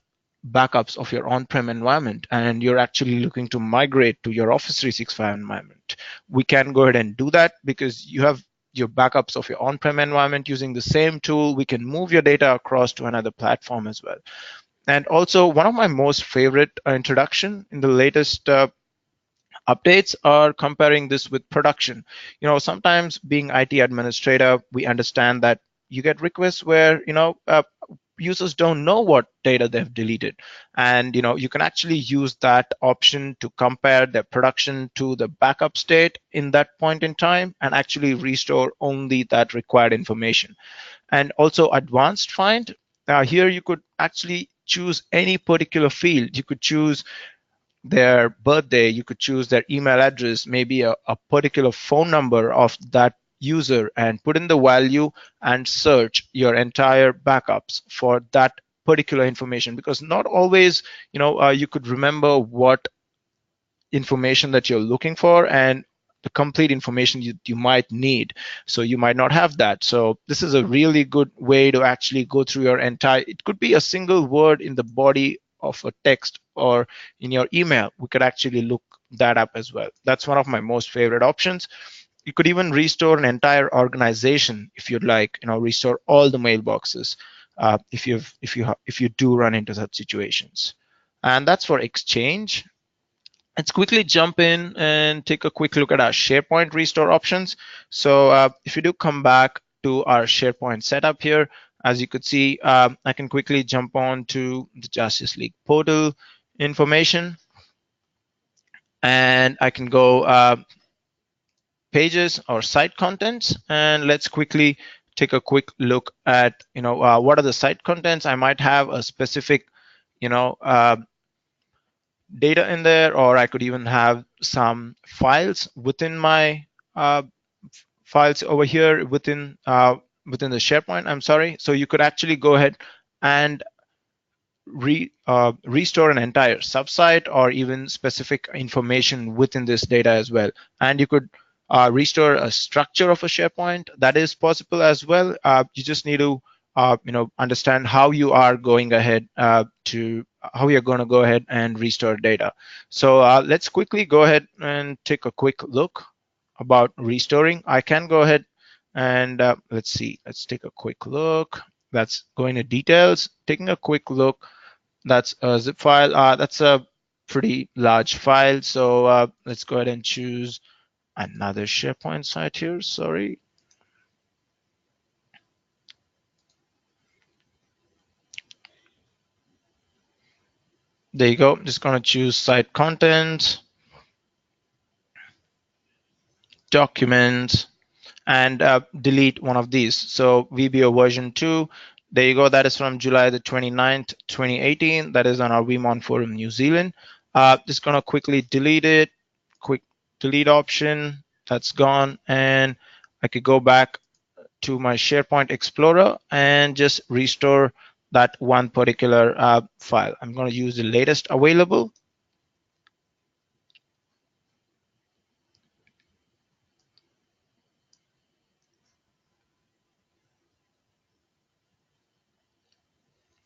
backups of your on-prem environment and you're actually looking to migrate to your Office 365 environment, we can go ahead and do that because you have your backups of your on-prem environment using the same tool. We can move your data across to another platform as well. And also, one of my most favorite introduction in the latest updates are comparing this with production. Sometimes being IT administrator, we understand that you get requests where users don't know what data they've deleted, and you can actually use that option to compare their production to the backup state in that point in time and actually restore only that required information. And also advanced find, here you could actually choose any particular field. You could choose their birthday, you could choose their email address, maybe a particular phone number of that user, and put in the value and search your entire backups for that particular information, because not always you could remember what information that you're looking for and the complete information you might need. So you might not have that. So this is a really good way to actually go through your entire, it could be a single word in the body of a text or in your email. We could actually look that up as well. That's one of my most favorite options. You could even restore an entire organization if you'd like, restore all the mailboxes if you do run into such situations. And that's for Exchange. Let's quickly jump in and take a quick look at our SharePoint restore options. So if you do come back to our SharePoint setup here, as you could see, I can quickly jump on to the Justice League portal information, and I can go pages or site contents, and let's quickly take a quick look at what are the site contents. I might have a specific data in there, or I could even have some files within my files over here within the SharePoint. I'm sorry. So you could actually go ahead and restore an entire subsite or even specific information within this data as well. And you could restore a structure of a SharePoint. That is possible as well. You just need to understand how you are going ahead how you're going to go ahead and restore data. So let's quickly go ahead and take a quick look about restoring. I can go ahead and let's see. Let's take a quick look. That's going to details. Taking a quick look. That's a zip file. That's a pretty large file. So let's go ahead and choose another SharePoint site here. Sorry. There you go. Just going to choose site contents, documents, and delete one of these. So VBO version 2. There you go. That is from July the 29th, 2018. That is on our Veeam on Forum New Zealand. Just going to quickly delete it. Quick delete option. That's gone. And I could go back to my SharePoint Explorer and just restore that one particular file. I'm going to use the latest available.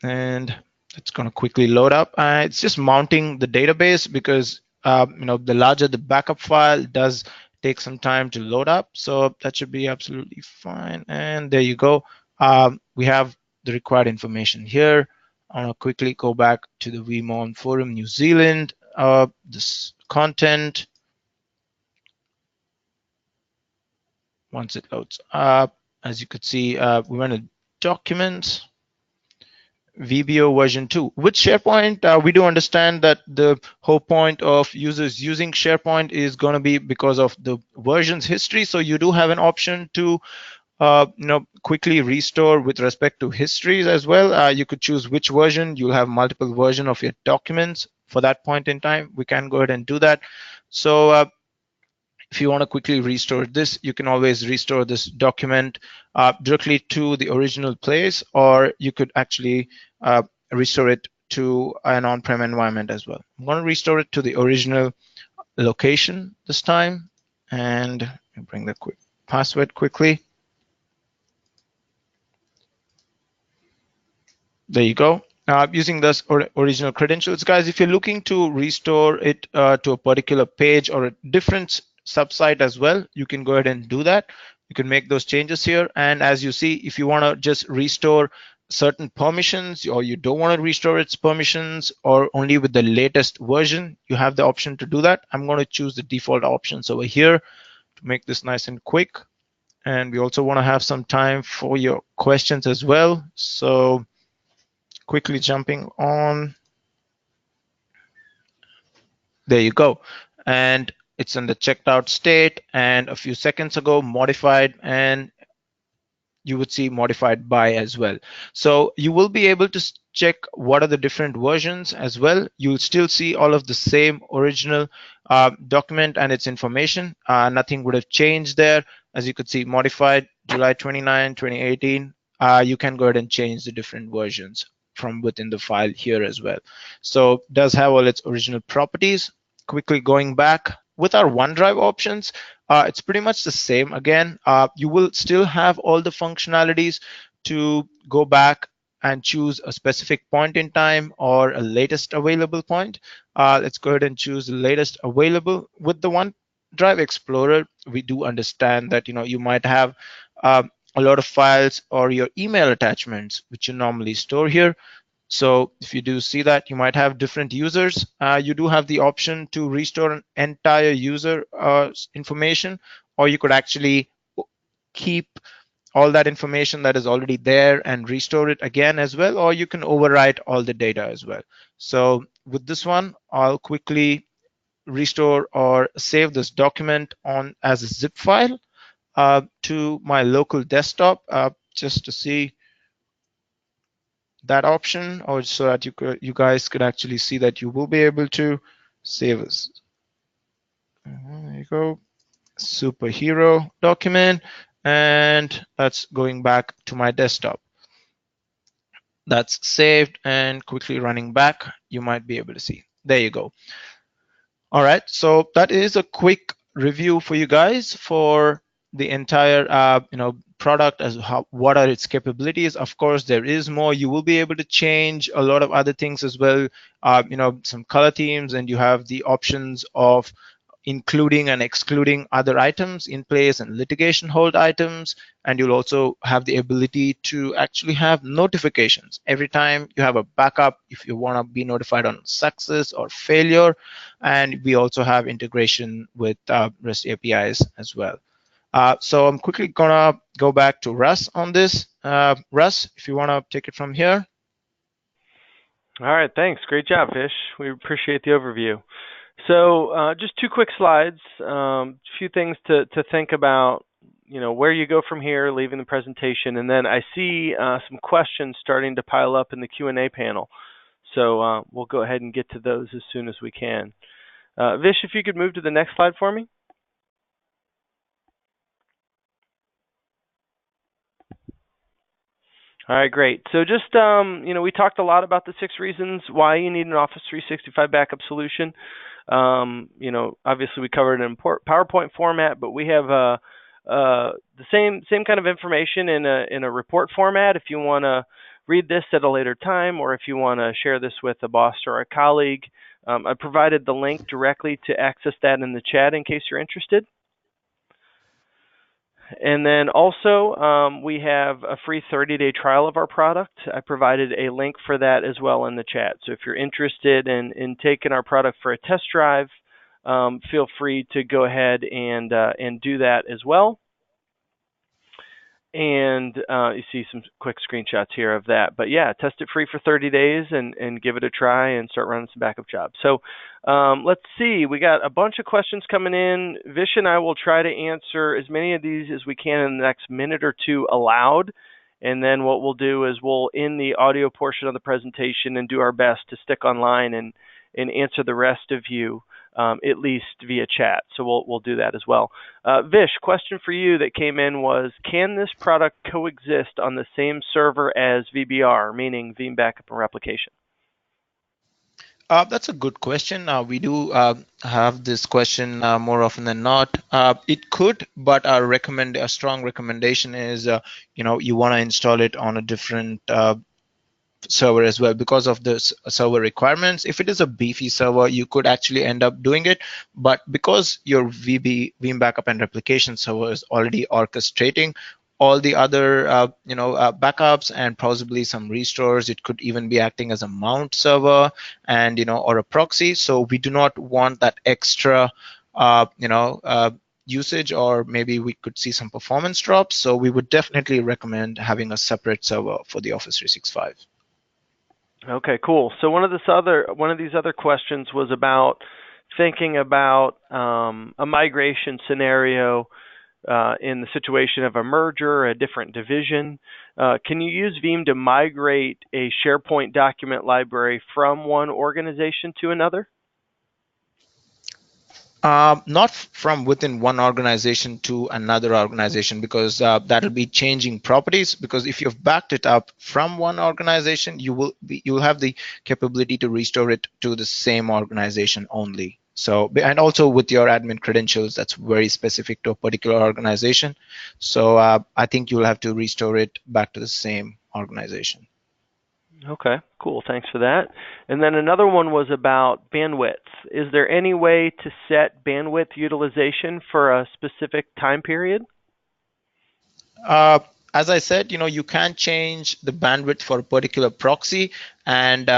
And it's going to quickly load up. It's just mounting the database because the larger the backup file does take some time to load up. So that should be absolutely fine. And there you go. We have the required information here. I'll quickly go back to the Veeam Forum New Zealand. This content. Once it loads up, as you could see, we went to documents. VBO version 2. With SharePoint, we do understand that the whole point of users using SharePoint is going to be because of the versions history. So you do have an option to quickly restore with respect to histories as well. You could choose which version. You'll have multiple versions of your documents for that point in time. We can go ahead and do that. So if you want to quickly restore this, you can always restore this document directly to the original place, or you could actually restore it to an on-prem environment as well. I'm going to restore it to the original location this time, and bring the quick password quickly. There you go. Using this original credentials, guys, if you're looking to restore it to a particular page or a different subsite as well, you can go ahead and do that. You can make those changes here. And as you see, if you want to just restore certain permissions, or you don't want to restore its permissions, or only with the latest version, you have the option to do that. I'm going to choose the default options over here to make this nice and quick. And we also want to have some time for your questions as well. So quickly jumping on. There you go. And it's in the checked out state, and a few seconds ago modified, and you would see modified by as well. So you will be able to check what are the different versions as well. You'll still see all of the same original document and its information. Nothing would have changed there. As you could see, modified July 29, 2018. You can go ahead and change the different versions from within the file here as well. So it does have all its original properties. Quickly going back with our OneDrive options, it's pretty much the same again. You will still have all the functionalities to go back and choose a specific point in time or a latest available point. Let's go ahead and choose the latest available. With the OneDrive Explorer, we do understand that you might have a lot of files or your email attachments which you normally store here. So if you do see that, you might have different users. You do have the option to restore an entire user information, or you could actually keep all that information that is already there and restore it again as well, or you can overwrite all the data as well. So with this one, I'll quickly restore or save this document on as a zip file to my local desktop, just to see that option, or so that you guys could actually see that you will be able to save us. There you go, superhero document, and that's going back to my desktop. That's saved, and quickly running back, you might be able to see. There you go. All right, so that is a quick review for you guys for the entire product, as what are its capabilities. Of course, there is more. You will be able to change a lot of other things as well, some color themes, and you have the options of including and excluding other items in place and litigation hold items. And you'll also have the ability to actually have notifications every time you have a backup, if you want to be notified on success or failure. And we also have integration with REST APIs as well. So I'm quickly gonna go back to Russ on this. Russ, if you want to take it from here. All right, thanks. Great job, Fish. We appreciate the overview. So just two quick slides, a few things to think about, where you go from here, leaving the presentation, and then I see some questions starting to pile up in the Q&A panel. So we'll go ahead and get to those as soon as we can. Vish, if you could move to the next slide for me. All right, great. So just, we talked a lot about the 6 reasons why you need an Office 365 backup solution. Obviously we covered it in PowerPoint format, but we have the same kind of information in a report format if you want to read this at a later time, or if you want to share this with a boss or a colleague. I provided the link directly to access that in the chat in case you're interested. And then also, we have a free 30-day trial of our product. I provided a link for that as well in the chat. So if you're interested in taking our product for a test drive, feel free to go ahead and do that as well. And you see some quick screenshots here of that. But yeah, test it free for 30 days and give it a try and start running some backup jobs. So let's see, we got a bunch of questions coming in. Vish and I will try to answer as many of these as we can in the next minute or two aloud. And then what we'll do is we'll end the audio portion of the presentation and do our best to stick online and answer the rest of you. at least via chat. So we'll do that as well. Vish, question for you that came in was, can this product coexist on the same server as VBR, meaning Veeam Backup and Replication? That's a good question. We do have this question more often than not. It could, but a strong recommendation is, you want to install it on a different server as well because of the server requirements. If it is a beefy server, you could actually end up doing it. But because your Veeam Backup and Replication server is already orchestrating all the other backups and possibly some restores, it could even be acting as a mount server and or a proxy. So we do not want that extra usage, or maybe we could see some performance drops. So we would definitely recommend having a separate server for the Office 365. Okay, cool. So one of these other questions was about thinking about a migration scenario in the situation of a merger, a different division. Can you use Veeam to migrate a SharePoint document library from one organization to another? Not from within one organization to another organization, because that'll be changing properties. Because if you've backed it up from one organization, you'll have the capability to restore it to the same organization only. So, and also with your admin credentials, that's very specific to a particular organization. So I think you'll have to restore it back to the same organization. Okay, cool. Thanks for that. And then another one was about bandwidth. Is there any way to set bandwidth utilization for a specific time period? As I said, you can change the bandwidth for a particular proxy, and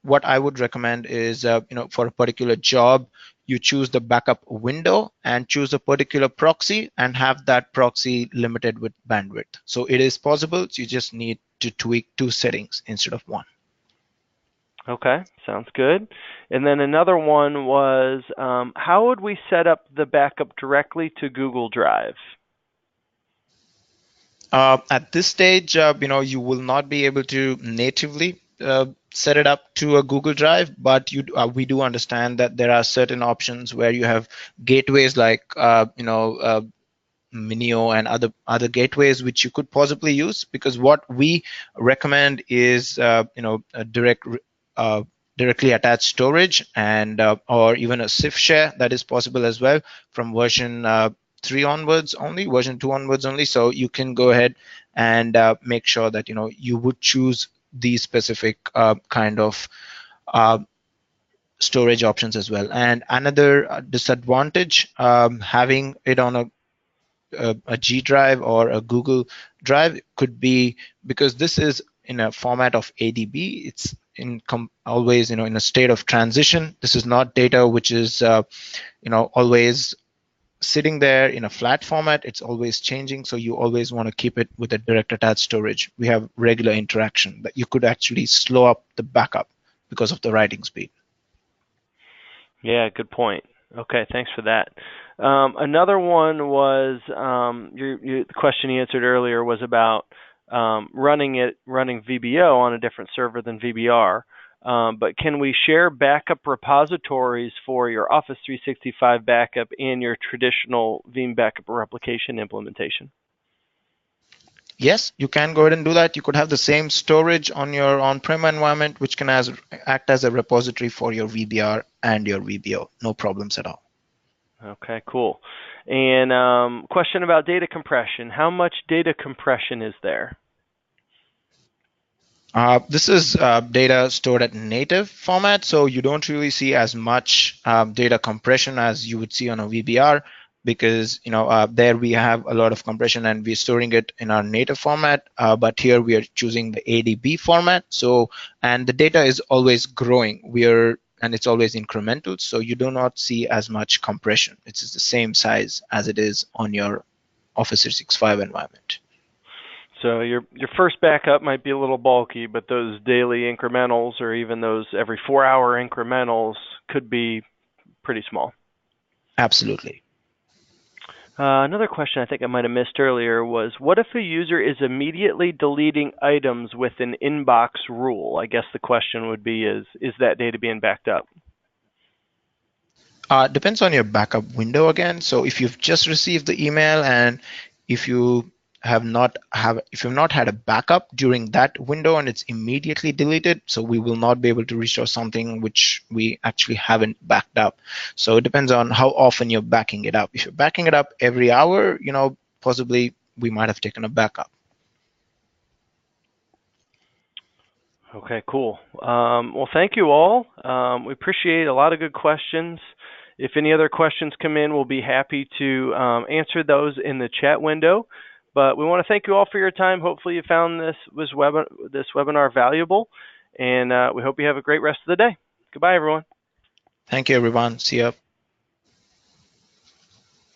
what I would recommend is, for a particular job, you choose the backup window and choose a particular proxy and have that proxy limited with bandwidth. So it is possible. You just need to tweak 2 settings instead of 1. Okay, sounds good. And then another one was, how would we set up the backup directly to Google Drive? At this stage, you will not be able to natively set it up to a Google Drive, but we do understand that there are certain options where you have gateways like Minio and other gateways which you could possibly use. Because what we recommend is a directly attached storage, and or even a CIF share that is possible as well from version 3 onwards only, version 2 onwards only. So you can go ahead and make sure that you would choose these specific kind of storage options as well. And another disadvantage, having it on a G drive or a Google Drive, could be because this is in a format of ADB. It's always in a state of transition. This is not data which is always sitting there in a flat format. It's always changing, so you always want to keep it with a direct attached storage. We have regular interaction that you could actually slow up the backup because of the writing speed. Yeah, good point. Okay, thanks for that. Another one was the question you answered earlier was about running VBO on a different server than VBR. But can we share backup repositories for your Office 365 backup and your traditional Veeam backup replication implementation? Yes, you can go ahead and do that. You could have the same storage on your on-prem environment, which can act as a repository for your VBR and your VBO. No problems at all. Okay, cool. And question about data compression. How much data compression is there? This is data stored at native format, so you don't really see as much data compression as you would see on a VBR, because there we have a lot of compression and we're storing it in our native format, but here we are choosing the ADB format. So, and the data is always growing. And it's always incremental, so you do not see as much compression. It's the same size as it is on your Office 365 environment. So your first backup might be a little bulky, but those daily incrementals or even those every 4-hour incrementals could be pretty small. Absolutely. Another question I think I might have missed earlier was, what if a user is immediately deleting items with an inbox rule? I guess the question would be, is that data being backed up? Depends on your backup window again. So if you've just received the email and if you if you've not had a backup during that window and it's immediately deleted, so we will not be able to restore something which we actually haven't backed up. So it depends on how often you're backing it up. If you're backing it up every hour, possibly we might have taken a backup. Okay, cool. Well, thank you all. We appreciate a lot of good questions. If any other questions come in, we'll be happy to answer those in the chat window. But we want to thank you all for your time. Hopefully you found this webinar valuable, and we hope you have a great rest of the day. Goodbye, everyone. Thank you, everyone. See ya.